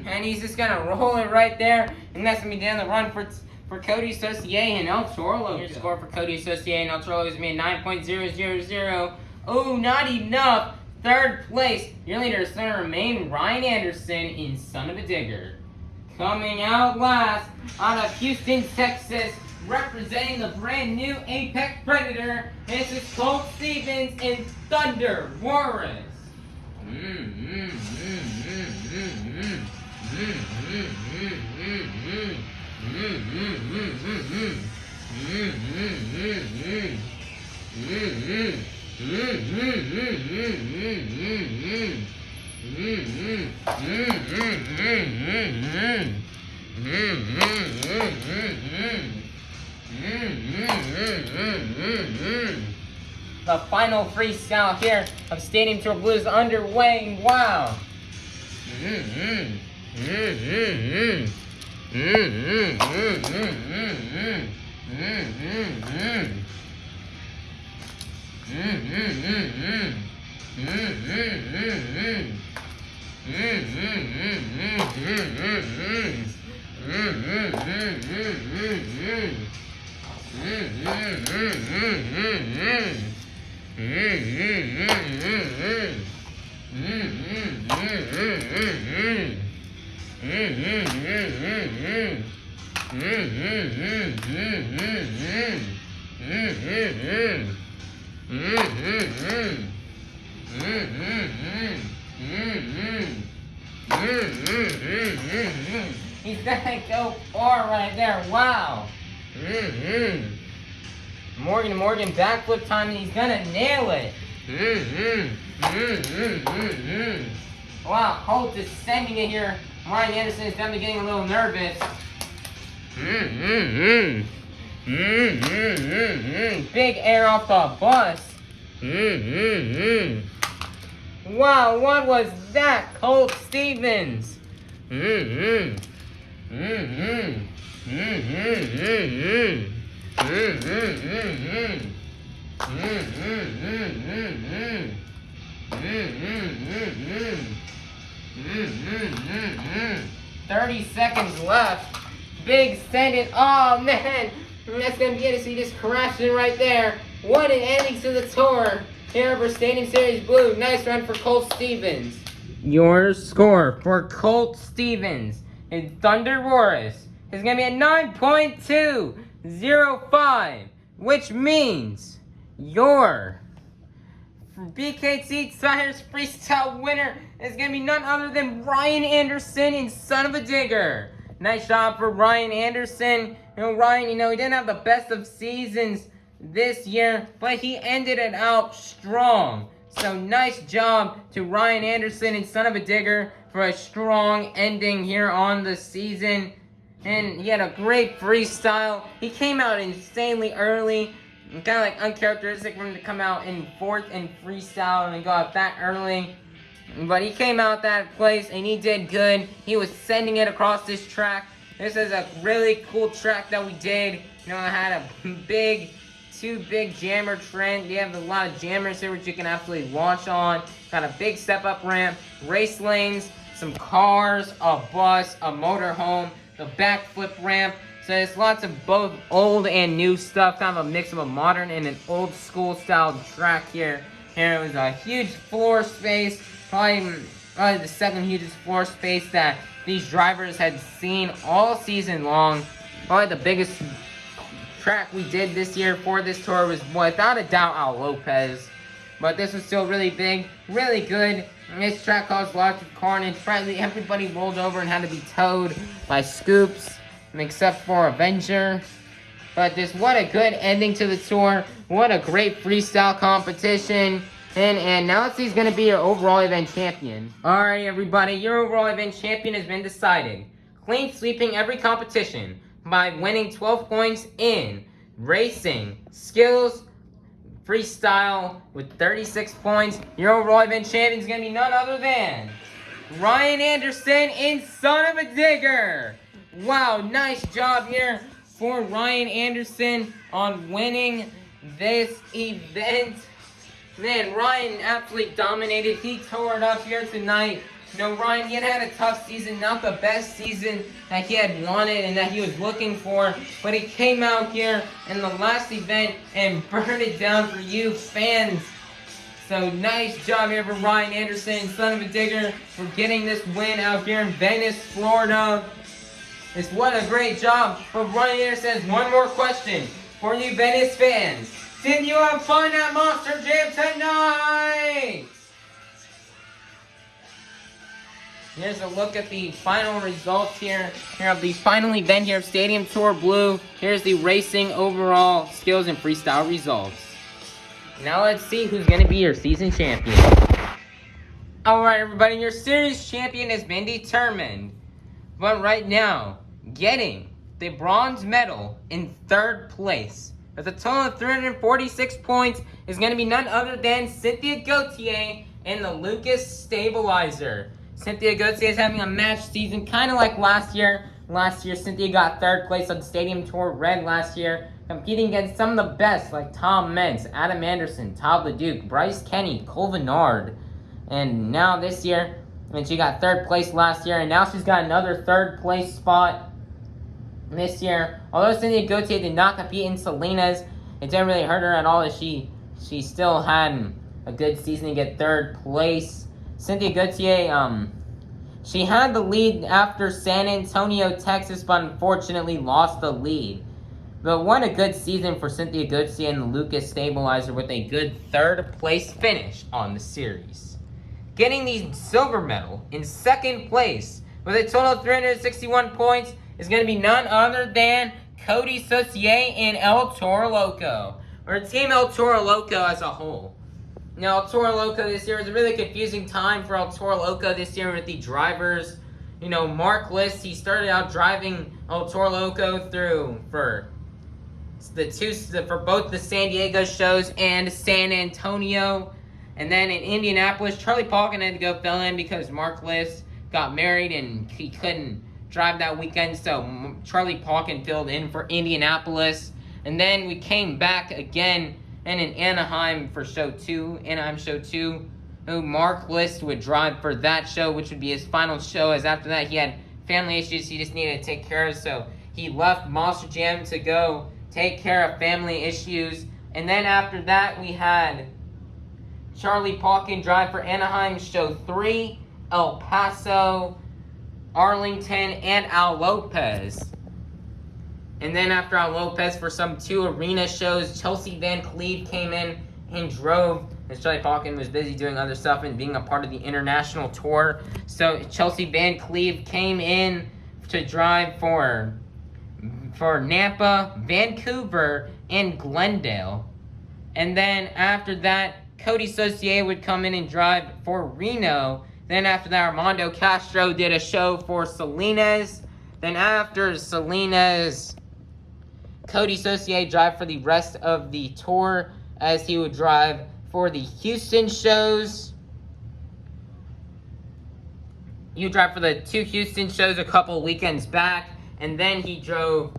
And he's just gonna roll it right there, and that's gonna be down the run for Coty Saucier and El Toro. Your score for Coty Saucier and El Toro is made 9.000. Oh, not enough. Third place. Your leader is going to remain Ryan Anderson in Son of a Digger. Coming out last out of Houston, Texas, representing the brand new Apex Predator, this is Colt Stevens in ThunderROARus. The final freestyle here of Stadium Tour Blue is underway. Wow. He's gonna go far right there. Wow. Morgan, backflip time, and he's gonna nail it. Wow, Colt is sending it here. Ryan Anderson is definitely getting a little nervous. Big air off the bus. Wow, what was that, Colt Stevens? 30 seconds left. Big send it. Oh man, that's gonna be it. So he just crashed it right there. What an ending to the tour here for Stadium Series Blue. Nice run for Colt Stevens. Your score for Colt Stevens in ThunderROARus is gonna be a 9.205, which means your BKT Tires Freestyle winner is gonna be none other than Ryan Anderson in Son of a Digger. Nice job for Ryan Anderson. Ryan, he didn't have the best of seasons this year, but he ended it out strong. So nice job to Ryan Anderson and Son of a Digger for a strong ending here on the season. And he had a great freestyle. He came out insanely early. Kind of like uncharacteristic for him to come out in fourth in freestyle and go out that early. But he came out that place and he did good. He was sending it across this track. This is a really cool track that we did. It had a two big jammer trend. You have a lot of jammers here which you can absolutely launch on. Got a big step up ramp, race lanes, some cars, a bus, a motorhome, the backflip ramp. So there's lots of both old and new stuff, kind of a mix of a modern and an old school style track here. Here it was a huge floor space, probably the second hugest floor space that these drivers had seen all season long. Probably the biggest track we did this year for this tour was without a doubt Al Lopez. But this was still really big, really good. And this track caused lots of carnage. Probably everybody rolled over and had to be towed by scoops, except for Avenger. But what a good ending to the tour. What a great freestyle competition. And now let's see who's going to be your overall event champion. Alright everybody, your overall event champion has been decided. Clean sweeping every competition by winning 12 points in racing, skills, freestyle with 36 points. Your overall event champion is going to be none other than Ryan Anderson in Son of a Digger. Wow, nice job here for Ryan Anderson on winning this event. Man, Ryan absolutely dominated. He tore it up here tonight. Ryan, he had a tough season, not the best season that he had wanted and that he was looking for. But he came out here in the last event and burned it down for you fans. So nice job here for Ryan Anderson, Son of a Digger, for getting this win out here in Venice, Florida. What a great job. But Ryan Anderson has one more question for you Venice fans. Did you have fun at Monster Jam tonight? Here's a look at the final results here of the final event here of Stadium Tour Blue. Here's the racing overall skills and freestyle results. Now let's see who's going to be your season champion. Alright everybody, your series champion has been determined. But right now, getting the bronze medal in third place with a total of 346 points is going to be none other than Cynthia Gauthier in the Lucas Stabilizer. Cynthia Gauthier is having a match season kind of like last year. Last year, Cynthia got third place on the Stadium Tour Red last year, competing against some of the best like Tom Meents, Adam Anderson, Todd LeDuc, Bryce Kenny, Cole Vennard. And now this year, and she got third place last year, and now she's got another third place spot this year. Although Cynthia Gauthier did not compete in Salinas, it didn't really hurt her at all as she still had a good season to get third place. Cynthia Gauthier, she had the lead after San Antonio, Texas, but unfortunately lost the lead. But what a good season for Cynthia Gauthier and the Lucas Stabilizer with a good third place finish on the series. Getting the silver medal in second place with a total of 361 points is going to be none other than Cody Saucier and El Toro Loco. or Team El Toro Loco as a whole. Now, El Toro Loco this year was a really confusing time for El Toro Loco this year with the drivers. You know, Mark List, he started out driving El Toro Loco for both the San Diego shows and San Antonio. And then in Indianapolis, Charlie Pauken had to go fill in because Mark List got married and he couldn't drive that weekend. So Charlie Pauken filled in for Indianapolis. And then we came back again and in Anaheim for Anaheim Show 2. Who Mark List would drive for that show, which would be his final show, as after that he had family issues he just needed to take care of, so he left Monster Jam to go take care of family issues. And then after that we had Charlie Pauken drive for Anaheim Show 3, El Paso, Arlington, and Al Lopez. And then after Al Lopez for some 2 arena shows, Chelsea VanCleave came in and drove, as Charlie Pauken was busy doing other stuff and being a part of the international tour. So Chelsea VanCleave came in to drive for Nampa, Vancouver, and Glendale. And then after that, Cody Saucier would come in and drive for Reno. Then after that, Armando Castro did a show for Salinas. Then after Salinas, Cody Saucier drive for the rest of the tour, as he would drive for the Houston shows. He would drive for the 2 Houston shows a couple weekends back, and then he drove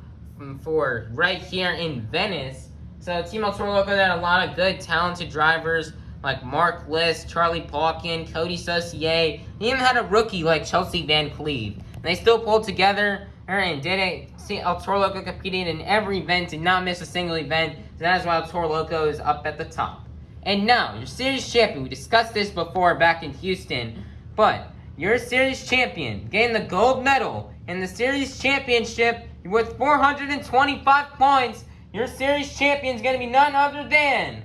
for right here in Venice. So Team El Toro Loco had a lot of good, talented drivers like Mark List, Charlie Pauken, Cody Saucier. He even had a rookie like Chelsea VanCleave. And they still pulled together and did it. See, El Toro Loco competed in every event, did not miss a single event. So that's why El Toro Loco is up at the top. And now, your series champion. We discussed this before back in Houston. But your series champion, getting the gold medal in the series championship with 425 points. Your series champion is going to be none other than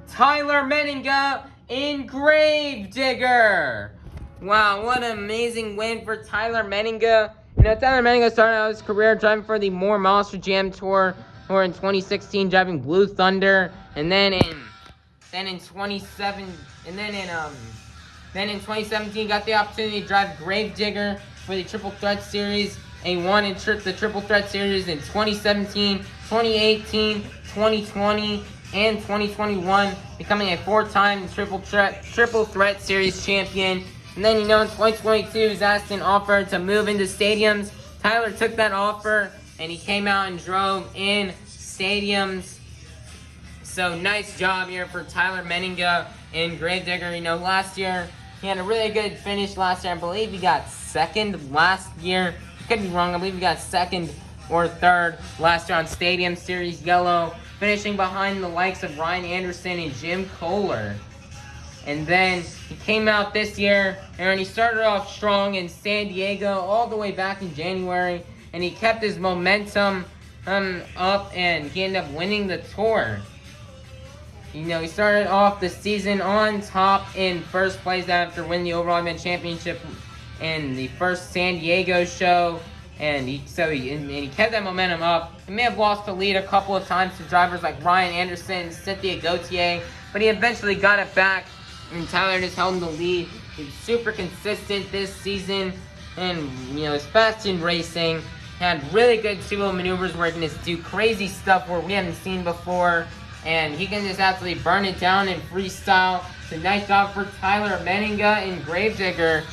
Tyler Menninga in Gravedigger. Wow, what an amazing win for Tyler Menninga. You know, Tyler Menninga started out his career driving for the More Monster Jam Tour, or in 2016 driving Blue Thunder, and then in 2017 got the opportunity to drive Gravedigger for the Triple Threat Series, and he won the Triple Threat Series in 2017, 2018, 2020, and 2021, becoming a 4-time Triple Threat Series champion. And then, you know, in 2022, he was asked an offer to move into stadiums. Tyler took that offer, and he came out and drove in stadiums. So, nice job here for Tyler Menninga in Gravedigger. You know, last year, he had a really good finish last year. I believe he got second last year. I could be wrong. I believe he got second or third last year on Stadium Series Yellow, finishing behind the likes of Ryan Anderson and Jim Koehler. And then he came out this year, and he started off strong in San Diego all the way back in January, and he kept his momentum up, and he ended up winning the tour. You know, he started off the season on top in first place after winning the overall event championship in the first San Diego show, and he kept that momentum up. He may have lost the lead a couple of times to drivers like Ryan Anderson and Cynthia Gauthier, but he eventually got it back, and Tyler just held the lead. He's super consistent this season, and you know, he's fast in racing. Had really good two-wheel maneuvers where he can just do crazy stuff where we haven't seen before, and he can just absolutely burn it down in freestyle. So nice job for Tyler Menninga in Gravedigger.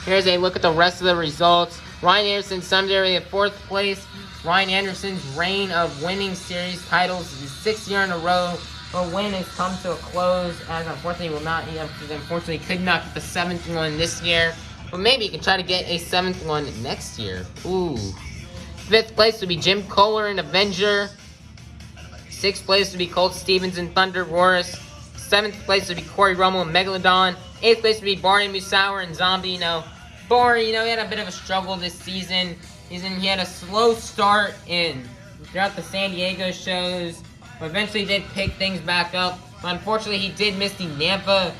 Here's a look at the rest of the results. Ryan Anderson someday at 4th place. Ryan Anderson's reign of winning series titles, his 6th year in a row. A win has come to a close, as unfortunately could not get the 7th one this year. But maybe he can try to get a 7th one next year. Ooh. 5th place would be Jim Koehler in Avenger. 6th place would be Colt Stevens in ThunderROARus. 7th place would be Cory Rummell in Megalodon. 8th place would be Bari and Musawwir and Zombie. You know, Bari, you know, he had a bit of a struggle this season. He had a slow start throughout the San Diego shows, but eventually did pick things back up. But unfortunately, he did miss the Nampa,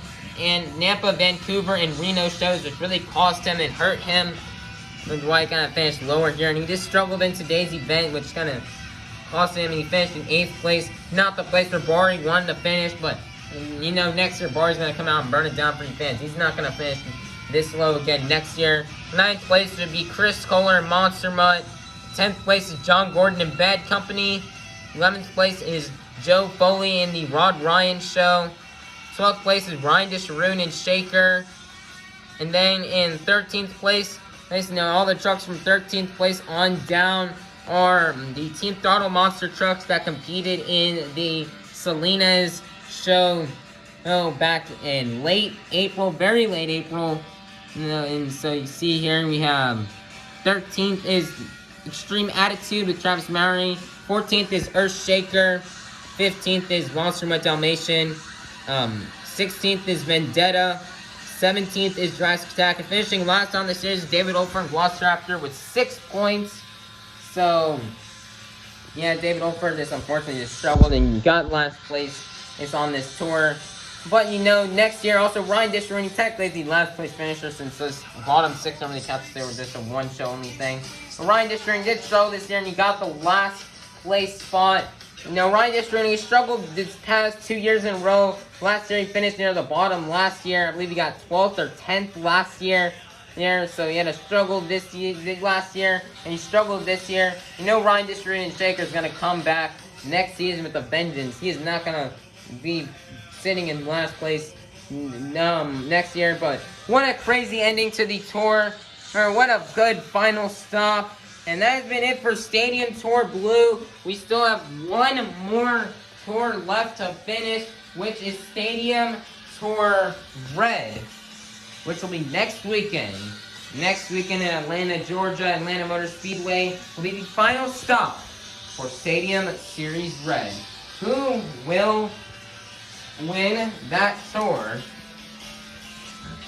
Vancouver, and Reno shows, which really cost him and hurt him. That's why he kind of finished lower here, and he just struggled in today's event, which kind of Also, I mean, he finished in 8th place. Not the place where Bari wanted to finish, but you know, next year Bari's gonna come out and burn it down for the fans. He's not gonna finish this low again next year. 9th place would be Chris Koehler and Monster Mutt. 10th place is John Gordon and Bad Company. 11th place is Joe Foley in the Rod Ryan Show. 12th place is Ryan Disharoon and Shaker. And then in 13th place, all the trucks from 13th place on down are the Team Throttle Monster trucks that competed in the Salinas show back in late April, very late April. And so you see here we have 13th is Extreme Attitude with Travis Mowery. 14th is Earthshaker. 15th is Monster Mutt Dalmatian. 16th is Vendetta. 17th is Jurassic Attack. And finishing last on the series is David Olfer and Velociraptor with 6 points. So, yeah, David Olfer just unfortunately just struggled and got last place. It's on this tour. But, you know, next year, also, Ryan Disharoon, technically the last place finisher since this bottom 6 don't really count, they were just a one-show only thing. But Ryan Disharoon did struggle this year, and he got the last place spot. You know, Ryan Disharoon, he struggled this past 2 years in a row. Last year, he finished near the bottom last year. I believe he got 12th or 10th last year. So he had a struggle last year, and he struggled this year. You know, Ryan Disharoon and Shaker is going to come back next season with a vengeance. He is not going to be sitting in last place next year. But what a crazy ending to the tour. Or what a good final stop. And that has been it for Stadium Tour Blue. We still have one more tour left to finish, which is Stadium Tour Red, which will be next weekend. Next weekend in Atlanta, Georgia, Atlanta Motor Speedway will be the final stop for Stadium Series Red. Who will win that tour?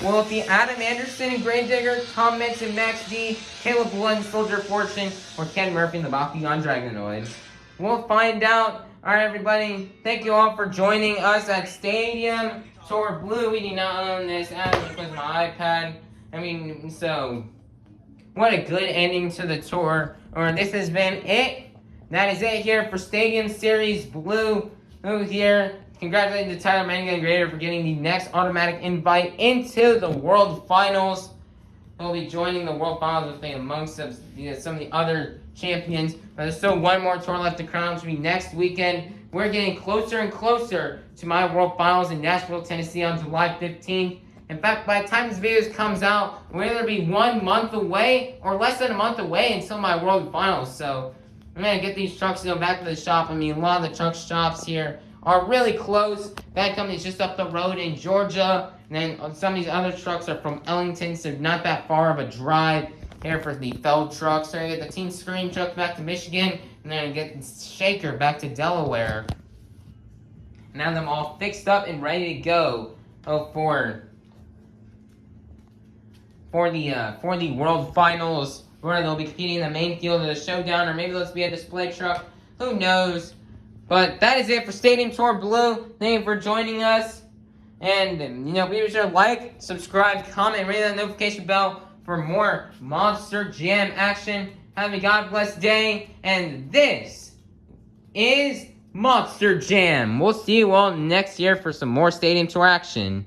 Will it be Adam Anderson and Gravedigger, Tom Menson, Max D, Caleb Blood and Soldier Fortune, or Ken Murphy and the Bakugan Dragonoid? We'll find out. Alright, everybody. Thank you all for joining us at Stadium Tour Blue. We do not own this app because of my iPad. I mean, so, what a good ending to the tour. This has been it. That is it here for Stadium Series Blue. Here. Congratulations to Tyler Menninga and Greater for getting the next automatic invite into the World Finals. He'll be joining the World Finals with amongst some of the other champions. But there's still one more tour left to crown, which will be next weekend. We're getting closer and closer to my World Finals in Nashville, Tennessee on July 15th. In fact, by the time this video comes out, we'll either be 1 month away or less than a month away until my World Finals. So I'm going to get these trucks back to the shop. I mean, a lot of the truck shops here are really close. That company's just up the road in Georgia. And then some of these other trucks are from Ellington, so not that far of a drive here for the Feld trucks. So I get the Team Scream truck back to Michigan, and then I get the Shaker back to Delaware. Now them all fixed up and ready to go for the World Finals, where they'll be competing in the main field of the showdown, or maybe let's be a display truck. Who knows? But that is it for Stadium Tour Blue. Thank you for joining us. And, be sure to like, subscribe, comment, ring that notification bell for more Monster Jam action. Have a God bless day. And this is Monster Jam. We'll see you all next year for some more Stadium Tour action.